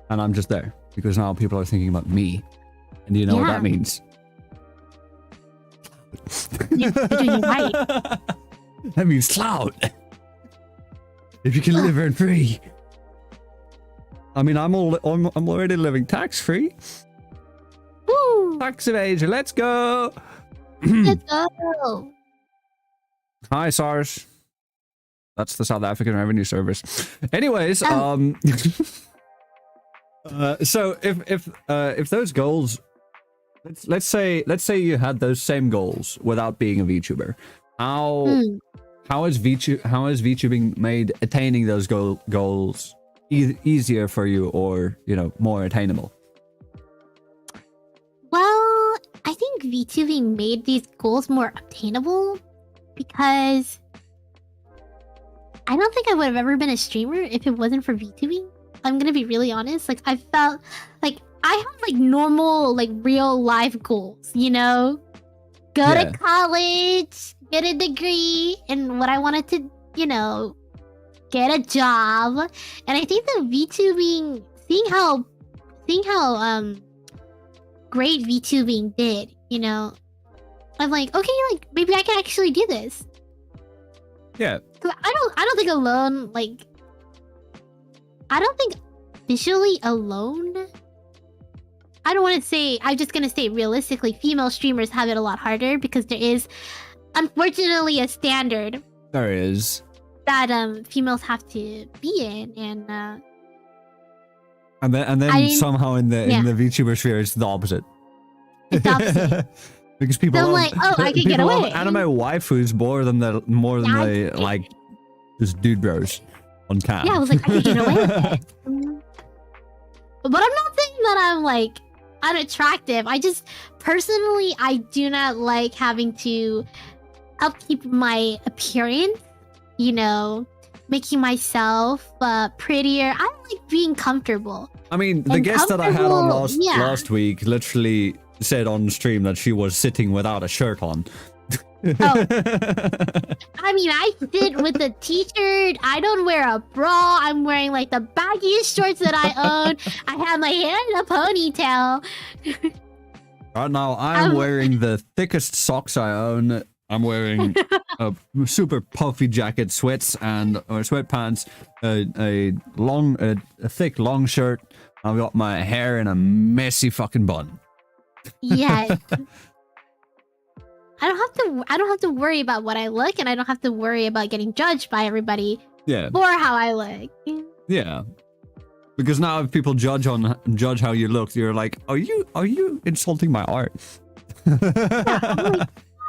And I'm just there because now people are thinking about me. And do you know what that means? You're doing right. That means cloud. If you can live rent free. I mean, I'm already living tax free. Woo! Tax evasion, let's go. Let's go. Hi, SARS. That's the South African Revenue Service. Anyways, so if those goals, let's say you had those same goals without being a VTuber, how has VTubing made attaining those goals easier for you, or more attainable? Well, I think VTubing made these goals more obtainable, because I don't think I would have ever been a streamer if it wasn't for VTubing. I'm gonna be really honest. I felt like I have normal, real life goals, go to college, get a degree, and what I wanted to, get a job. And I think that VTubing, seeing how great VTubing did, I'm like, okay, maybe I can actually do this. Yeah. I don't think alone, I don't think visually alone. I don't want to say, I'm just going to say realistically, female streamers have it a lot harder, because there is, unfortunately, a standard. There is. That females have to be in, and then somehow in the VTuber sphere it's the opposite. It's the opposite. Because people So I'm love, like, oh, I can get people love away. anime waifus more than Yeah, like just dude bros on cam. Yeah, I was like, I can get away with it. But I'm not saying that I'm like unattractive. I just personally, I do not like having to upkeep my appearance. You know, making myself prettier. I like being comfortable. I mean, the And guest that I had on comfortable, yeah. last week literally said on stream that she was sitting without a shirt on. Oh. I mean, I sit with a t-shirt. I don't wear a bra. I'm wearing like the baggiest shorts that I own. I have my hair in a ponytail. Right now, I'm wearing the thickest socks I own. I'm wearing a super puffy jacket, sweats or sweatpants, a thick long shirt. I've got my hair in a messy fucking bun. Yes. I don't have to worry about what I look, and I don't have to worry about getting judged by everybody Yeah. for how I look. Yeah. Because now if people judge how you look, you're like, are you insulting my art?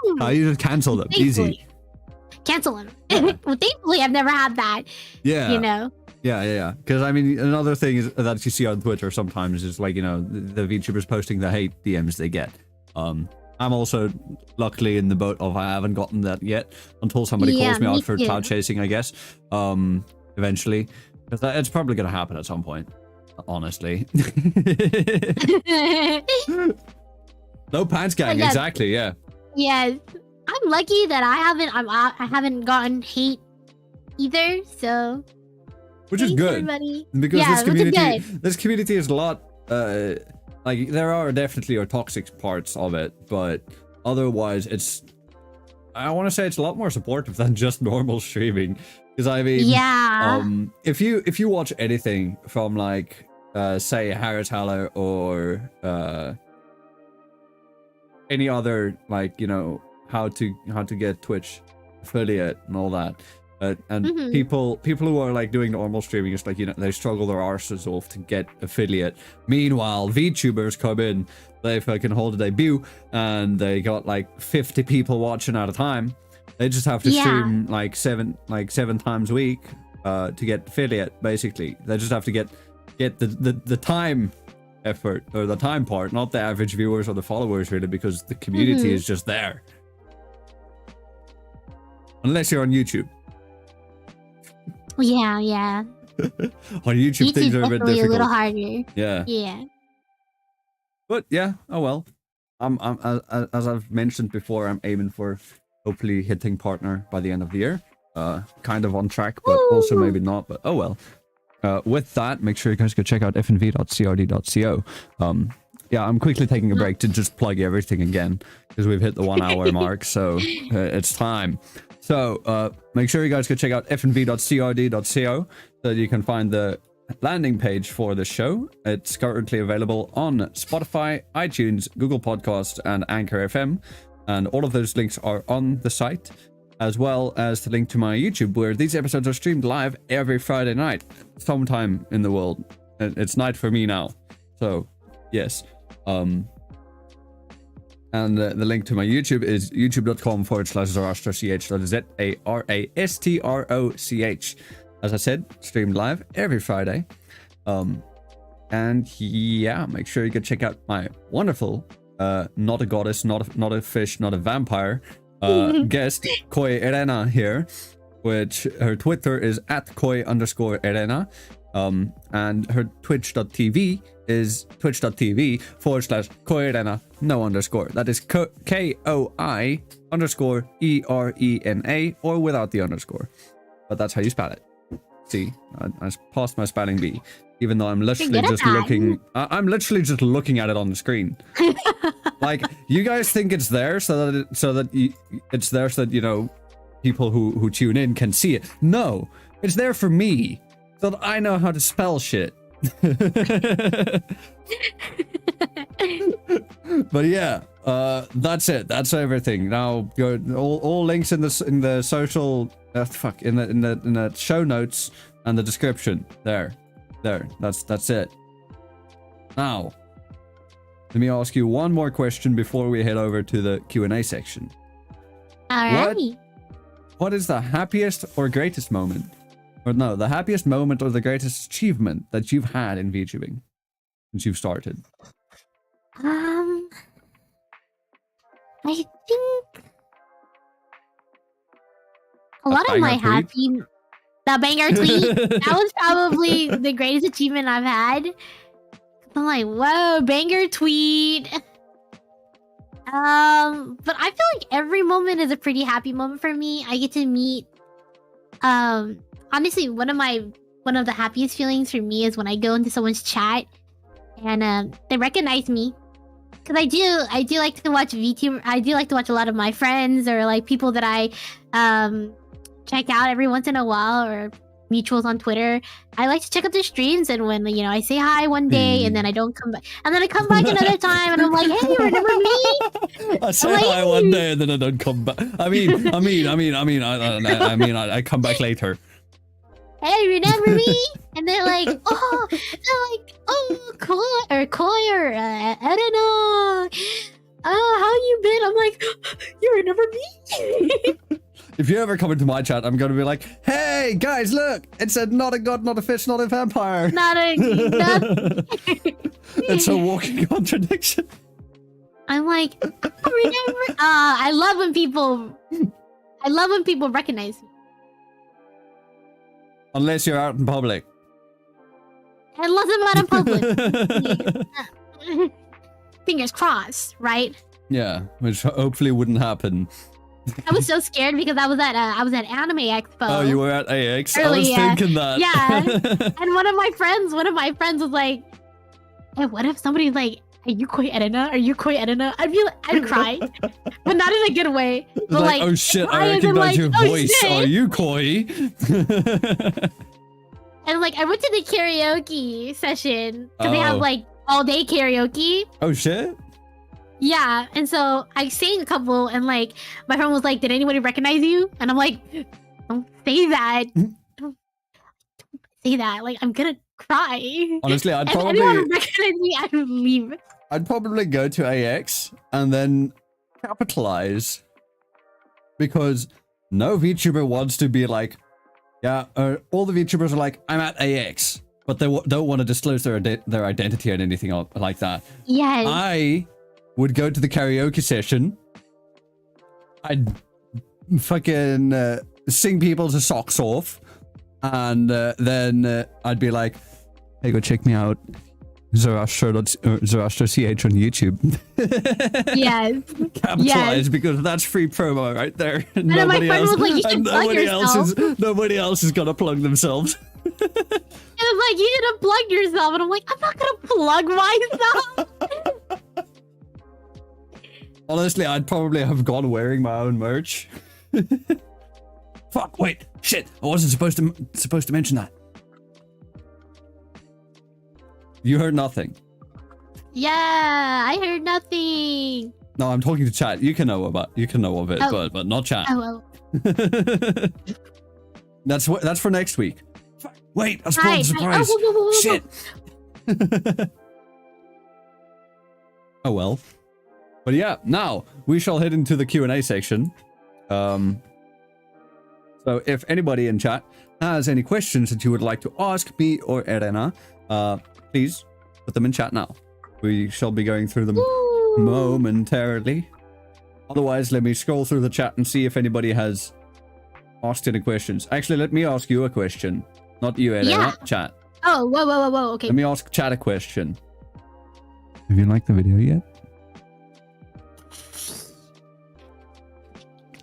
I'm like, You just cancel them. Easy. Cancel them. Well, thankfully, I've never had that. Yeah. You know. Yeah. Because I mean, another thing is that you see on Twitter sometimes is like, you know, the VTubers posting the hate DMs they get. I'm also luckily in the boat of I haven't gotten that yet until somebody calls me out for cloud chasing, I guess. Eventually, because it's probably gonna happen at some point. Honestly. No pants gang. Yeah. Exactly. Yeah. Yes, I'm lucky that I haven't gotten hate either. So, Which is thanks, good. everybody. Because Yeah, this community is a lot like there are definitely toxic parts of it, but otherwise I want to say it's a lot more supportive than just normal streaming. Because I mean, yeah, if you watch anything from like say Harris Haller or any other, like, you know, how to get Twitch affiliate and all that, and people who are like doing normal streaming, it's like, you know, they struggle their arses off to get affiliate. Meanwhile, VTubers come in, they fucking hold a debut and they got like 50 people watching at a time. They just have to stream like seven times a week to get affiliate. Basically, they just have to get the time effort, or the time part, not the average viewers or the followers, really, because the community is just there. Unless you're on YouTube. yeah. On YouTube things are a bit definitely difficult. a little harder. Yeah. But yeah, oh well. I'm as I've mentioned before, I'm aiming for hopefully hitting partner by the end of the year. Kind of on track, but also maybe not. But oh well. With that, make sure you guys go check out fnv.crd.co. Yeah, I'm quickly taking a break to just plug everything again because we've hit the 1 hour mark, so it's time. So make sure you guys go check out fnv.crd.co so that you can find the landing page for the show. It's currently available on Spotify, iTunes, Google Podcasts, and Anchor FM, and all of those links are on the site, as well as the link to my YouTube, where these episodes are streamed live every Friday night, sometime in the world. It's night for me now, so yes. And the link to my YouTube is youtube.com/Zarastro, ZARASTROCH. As I said, streamed live every Friday. And yeah, make sure you go check out my wonderful, not a goddess, not a fish, not a vampire, guest, Koi Erena here, which her Twitter is @Koi_Erena. And her twitch.tv is twitch.tv/Koi Erena, no underscore. That is KOI_ERENA, or without the underscore. But that's how you spell it. See, I passed my spelling bee, even though I'm literally just looking. I'm literally just looking at it on the screen. Like, you guys think it's there so that you know, people who tune in can see it. No, it's there for me, so that I know how to spell shit. But yeah, that's it. That's everything. Now, go all links in the social in the show notes and the description. There. That's it. Now, let me ask you one more question before we head over to the Q&A section. Alrighty. What is the happiest or greatest moment? Or no, the happiest moment or the greatest achievement that you've had in VTubing since you've started? I think a lot of my banger the banger tweet, that was probably the greatest achievement I've had. I'm like, whoa, banger tweet. But I feel like every moment is a pretty happy moment for me. I get to meet, honestly, one of the happiest feelings for me is when I go into someone's chat and they recognize me. Cause I do like to watch VTuber. I do like to watch a lot of my friends or like people that I check out every once in a while or mutuals on Twitter. I like to check out their streams, and when I say hi one day and then I don't come back, and then I come back another time and I'm like, hey, remember me? I say hi one day and then I don't come back. I come back later. Hey, remember me? And they're like, oh, Koi Erena. Oh, how you been? I'm like, you remember me? If you ever come into my chat, I'm gonna be like, hey guys, look, it said not a god, not a fish, not a vampire. It's a walking contradiction. I'm like, remember? I love when people recognize me. Unless you're out in public. Unless I'm out in public. Fingers crossed, right? Yeah, which hopefully wouldn't happen. I was so scared because I was at Anime Expo. Oh, you were at AX? Early, I was thinking that. Yeah. And one of my friends was like, hey, what if somebody's like, are you Koi Erena? Are you Koi Erena? I'd cry. But not in a good way. But like, oh shit, I recognize your voice. Shit. Are you Koi? And like, I went to the karaoke session because they have like all day karaoke. Oh shit. Yeah, and so I sang a couple, and like my friend was like, "Did anybody recognize you?" And I'm like, "Don't say that. Don't say that. Like I'm gonna cry." Honestly, I'd probably anyone recognize me, I would leave. I'd probably go to AX and then capitalize, because no VTuber wants to be like, yeah, all the VTubers are like, I'm at AX, but they don't want to disclose their identity or anything like that. Yes. I would go to the karaoke session. I'd fucking sing people's socks off, and then I'd be like, hey, go check me out, Zarastro CH on YouTube. Yes. Capitalize, because that's free promo right there. And nobody my friend was like, you should plug yourself. Nobody else is gonna plug themselves. And I'm like, you should have plugged yourself. And I'm like, I'm not gonna plug myself. Honestly, I'd probably have gone wearing my own merch. Fuck, wait, shit, I wasn't supposed to mention that. You heard nothing. Yeah, I heard nothing. No, I'm talking to chat. You can know of it, but not chat. Oh, well. That's for next week. Wait, a spoiled surprise. Oh, Shit. Oh well. But yeah, now we shall head into the Q&A section. So if anybody in chat has any questions that you would like to ask me or Erena, please put them in chat now. We shall be going through them momentarily. Otherwise, let me scroll through the chat and see if anybody has asked any questions. Actually, let me ask you a question. Not you, Erena, not chat. Oh, whoa, okay. Let me ask chat a question. Have you liked the video yet?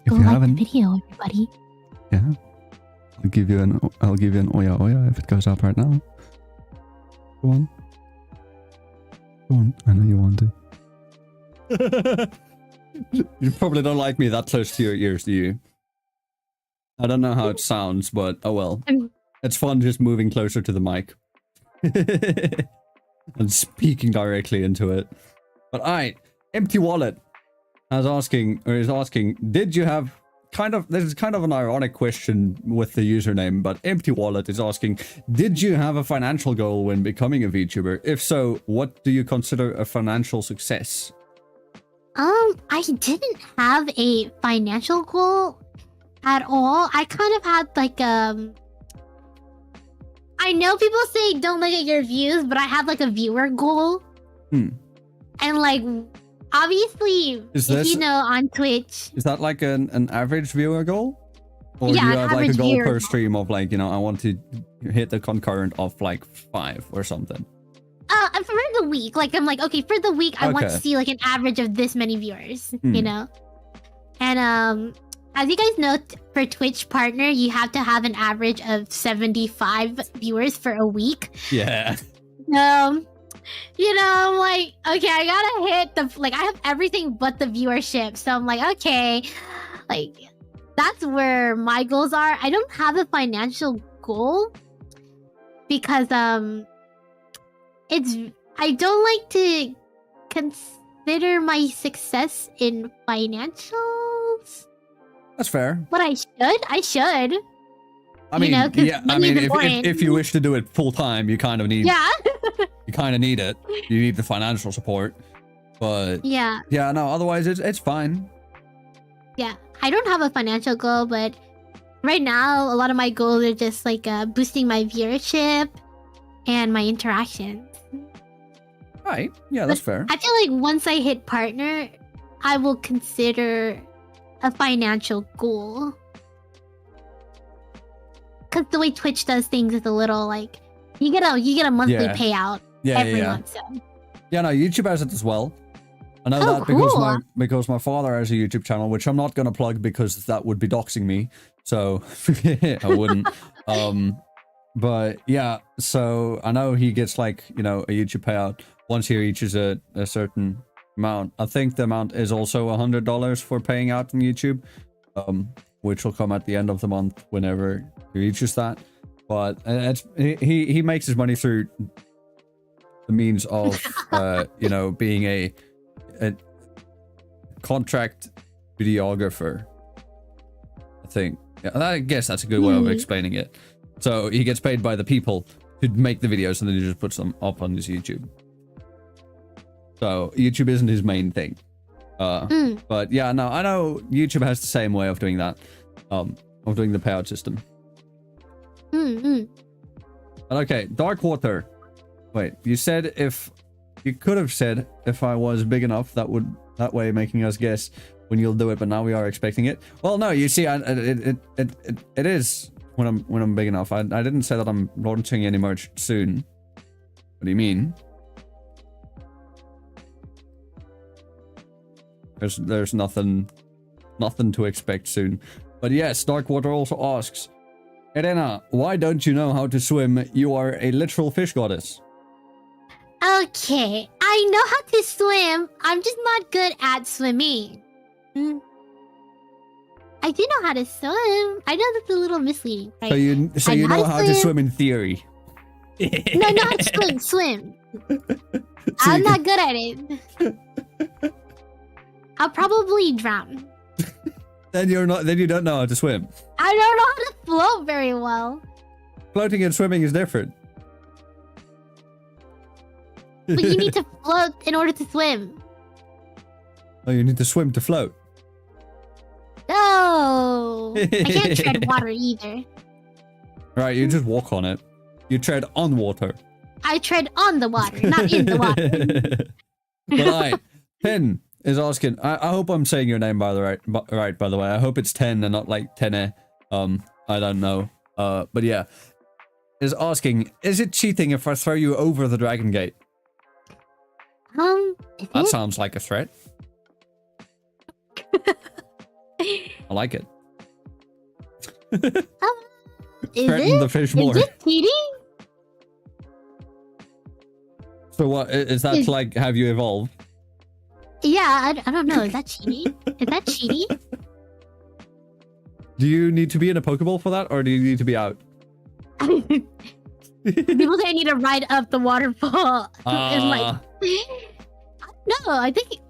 Go like the video, everybody. Yeah. I'll give you an oya if it goes up right now. Go on. Go on. I know you want to. You probably don't like me that close to your ears, do you? I don't know how it sounds, but oh well. It's fun just moving closer to the mic. And speaking directly into it. But alright, Empty Wallet is asking, did you have this is kind of an ironic question with the username, but Empty Wallet is asking, did you have a financial goal when becoming a VTuber? If so, what do you consider a financial success? I didn't have a financial goal at all. I kind of had like I know people say don't look at your views, but I had like a viewer goal. And like obviously if you know on Twitch. Is that like an average viewer goal? Or yeah, do you have like a goal per goal. stream of like, you know, I want to hit the concurrent of like 5 or something? For the week, like I'm like, okay, for the week, I want to see like an average of this many viewers, you know? And as you guys know, for Twitch partner, you have to have an average of 75 viewers for a week. Yeah. You know, I'm like, okay, I gotta hit the, like, I have everything but the viewership. So I'm like, okay, like, that's where my goals are. I don't have a financial goal because, I don't like to consider my success in financials. That's fair. But I should. I mean, you know, yeah. I mean, if you wish to do it full time, you kind of need. Yeah. You kind of need it. You need the financial support. But yeah. Yeah. No. Otherwise, it's fine. Yeah. I don't have a financial goal, but right now, a lot of my goals are just like boosting my viewership and my interactions. Right. Yeah, that's fair. I feel like once I hit partner, I will consider a financial goal. Because the way Twitch does things is a little like you get a monthly payout every month. So. Yeah, no, YouTube has it as well. I know that because my father has a YouTube channel, which I'm not gonna plug because that would be doxing me. So I wouldn't. But yeah, so I know he gets like, you know, a YouTube payout once he reaches a certain amount. I think the amount is also $100 for paying out on YouTube, which will come at the end of the month whenever he reaches that. But he makes his money through the means of you know, being a contract videographer. I think. Yeah, I guess that's a good way of explaining it. So he gets paid by the people to make the videos, and then he just puts them up on his YouTube. So YouTube isn't his main thing. But yeah, no, I know YouTube has the same way of doing that, of doing the payout system. Okay, Dark Water. Wait, you said you could have said if I was big enough, that way making us guess when you'll do it, but now we are expecting it. Well, no, you see, it is when I'm big enough. I didn't say that I'm launching any merch soon. What do you mean? There's nothing to expect soon. But yes, Darkwater also asks, Erena, why don't you know how to swim? You are a literal fish goddess. Okay, I know how to swim. I'm just not good at swimming. I do know how to swim. I know that's a little misleading, right? So you know how to swim in theory. No, I know how to swim. I'm not good at it. I'll probably drown. Then you don't know how to swim. I don't know how to float very well. Floating and swimming is different. But you need to float in order to swim. Oh, you need to swim to float. No, I can't tread water either. Right, you just walk on it. You tread on water. I tread on the water, not in the water. But Pen is asking. I hope I'm saying your name by the right. By the way, I hope it's 10 and not like Tene. I don't know. But yeah, is asking. Is it cheating if I throw you over the Dragon Gate? That sounds like a threat. I like it. Threaten the fish more. Is it cheating? So what is that like? Have you evolved? Yeah, I don't know. Is that cheating? Is that cheating? Do you need to be in a Pokeball for that, or do you need to be out? People say I need to ride up the waterfall. It's like, no, I think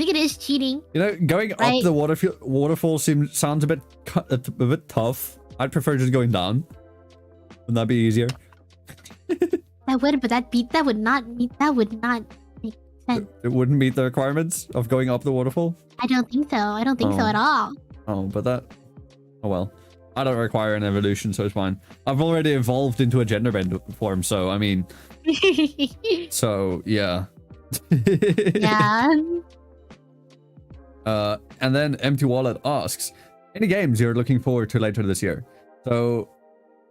think it is cheating. You know, going up Right. the waterfall sounds a bit tough. I'd prefer just going down. Wouldn't that be easier? That would, but that would not make sense. It wouldn't meet the requirements of going up the waterfall? I don't think so. I don't think so Oh. at all. Oh, but that... Oh well. I don't require an evolution, so it's fine. I've already evolved into a gender bend form, so I mean... So, yeah. Yeah. And then Empty Wallet asks, any games you're looking forward to later this year? So,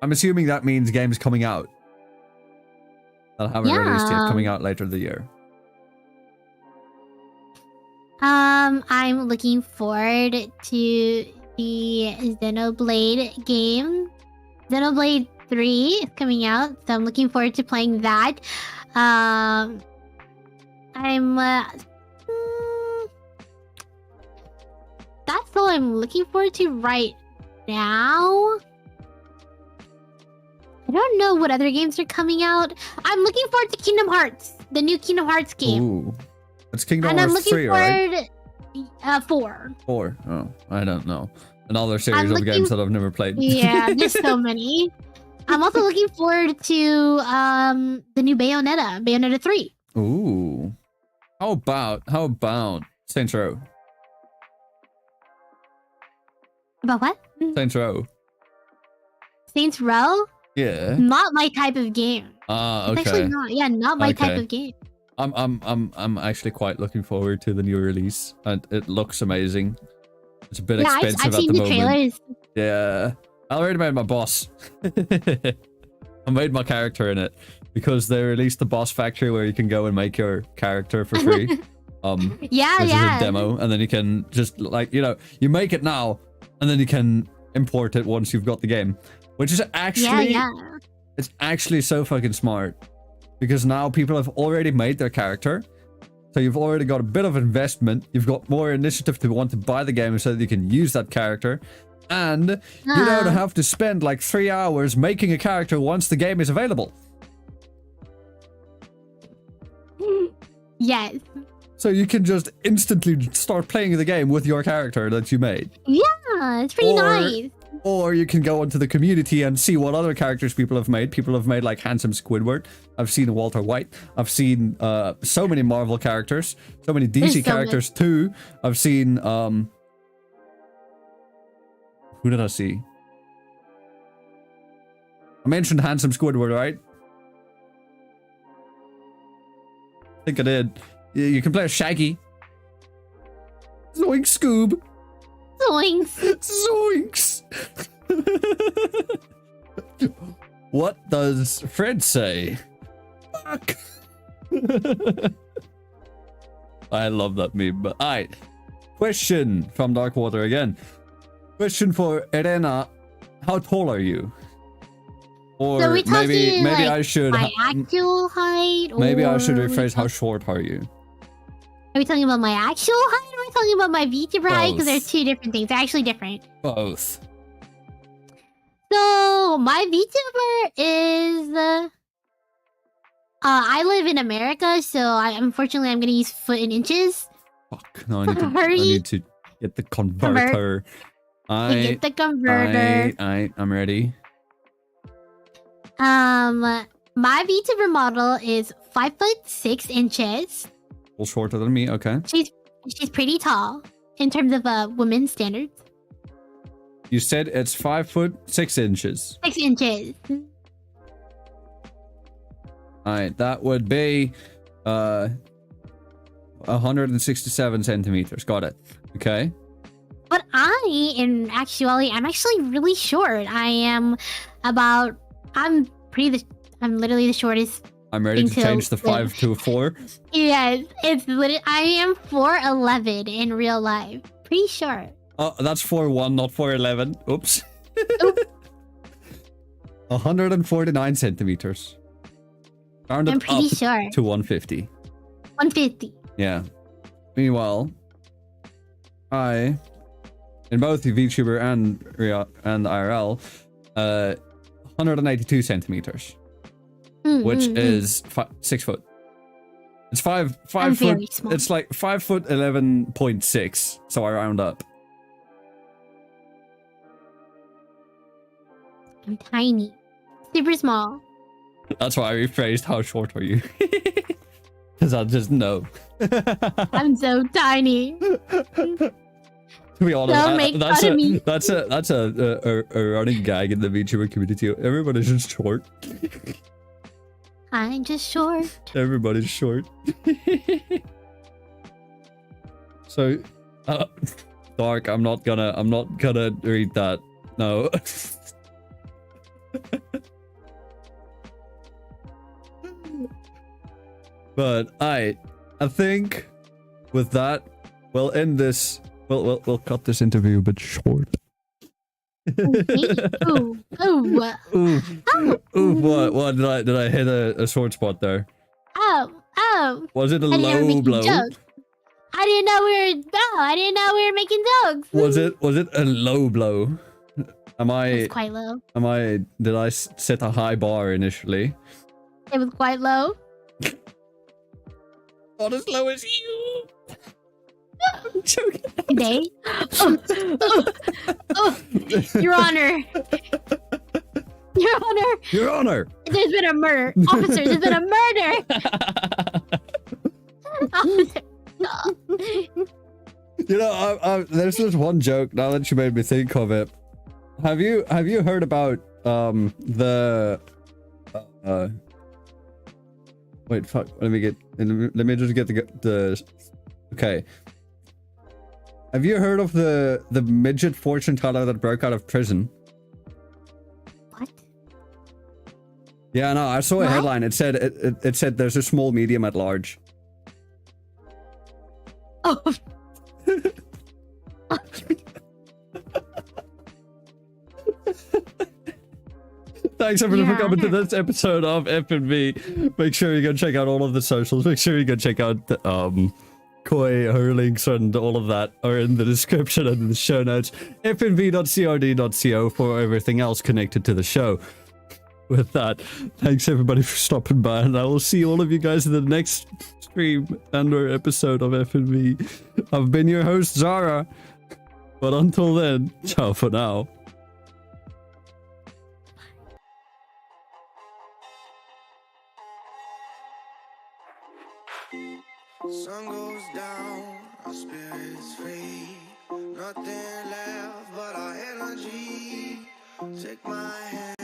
I'm assuming that means games coming out. That haven't released yet, coming out later the year. I'm looking forward to the Xenoblade game. Xenoblade 3 is coming out, so I'm looking forward to playing that. That's all I'm looking forward to right now. I don't know what other games are coming out. I'm looking forward to Kingdom Hearts, the new Kingdom Hearts game. Ooh. It's Kingdom And I'm Hearts looking 3, right? forward 4. 4. Oh, I don't know. Another series I'm of looking- games that I've never played. Yeah, there's so many. I'm also looking forward to the new Bayonetta 3. Ooh. How about Saints Row? About what? Saints Row. Saints Row? Yeah. Not my type of game. Ah, It's actually okay. not. Yeah, not my type Okay. of game. I'm actually quite looking forward to the new release, and it looks amazing. It's a bit Yeah, expensive I've at seen the the moment. trailers. Yeah, I already made my boss. I made my character in it because they released the boss factory where you can go and make your character for free. Yeah, Which yeah. is a demo, and then you can just like you make it now, and then you can import it once you've got the game, which is actually it's actually so fucking smart because now people have already made their character. So you've already got a bit of investment. You've got more initiative to want to buy the game so that you can use that character. And you don't have to spend like 3 hours making a character once the game is available. Yes. So you can just instantly start playing the game with your character that you made. Yeah, it's pretty nice. Or you can go into the community and see what other characters people have made. People have made like Handsome Squidward. I've seen Walter White. I've seen so many Marvel characters. So many DC so characters too. I've seen... who did I see? I mentioned Handsome Squidward, right? I think I did. You can play as Shaggy. Zoink Scoob. Zoinks. Zoinks! What does Fred say? Fuck! I love that meme. But alright. Question from Darkwater again. Question for Erena. How tall are you? Or So we maybe talking, like, I should my actual height? maybe I or should are we rephrase how talk- short are you? Are we talking about my actual height or are we talking about my VTuber height? Because they're Both. two different things. They're actually different. Both. So my VTuber is I live in America, so unfortunately I'm gonna use foot and inches. Fuck. No, I Hurry. need to get the converter. To get the converter. I'm ready. My VTuber model is 5'6". A little shorter than me, okay. She's pretty tall in terms of women's standards. You said it's 5'6". 6 inches. Alright, that would be 167 centimeters. Got it. Okay. But I'm actually really short. I'm literally the shortest. I'm ready to Until change the then. 5 to a 4. Yes, I am 4'11" in real life. Pretty short. Oh, that's 4'1", not 4'11". Oops. Oop. 149 centimeters. Rounded I'm pretty up short. to 150. 150. Yeah. Meanwhile, I, in both the VTuber and IRL, 182 centimeters, which is 6 foot. It's five I'm foot. very small. It's like 5'11.6", so I round up. I'm tiny. Super small. That's why I rephrased how short are you? Because I just know. I'm so tiny. To be honest, Don't make that's fun of me. that's a running gag in the VTuber community. Everybody's just short. I'm just short. Everybody's short. So, Dark, I'm not gonna read that. No. But I think with that, we'll end this. We'll cut this interview a bit short. Ooh, ooh, Ooh, what did I hit a sore spot there? oh. Was it a I didn't know we were low making blow? jokes. I didn't know we were making jokes. Was it a low blow? It was quite low. Did I set a high bar initially? It was quite low. Not as low as you. I'm joking. Today. Your Honor. Your Honor. Your Honor. There's been a murder. Officer, there's been a murder. Officer. You know, there's this one joke. Now that you made me think of it, have you heard about the wait, fuck. Let me just get the okay. Have you heard of the midget fortune teller that broke out of prison? What? Yeah, no, I saw a What? headline. It said it said there's a small, medium, at large. Oh. Thanks everyone for Your coming to Honor. this episode of FNV. Make sure you go check out all of the socials. Make sure you go check out Koi, her links and all of that are in the description and in the show notes. fnv.crd.co for everything else connected to the show. With that, thanks everybody for stopping by, and I will see all of you guys in the next stream and or episode of FNV. I've been your host, Zara. But until then, ciao for now. Sun goes down, our spirits free. Nothing left but our energy. Take my hand.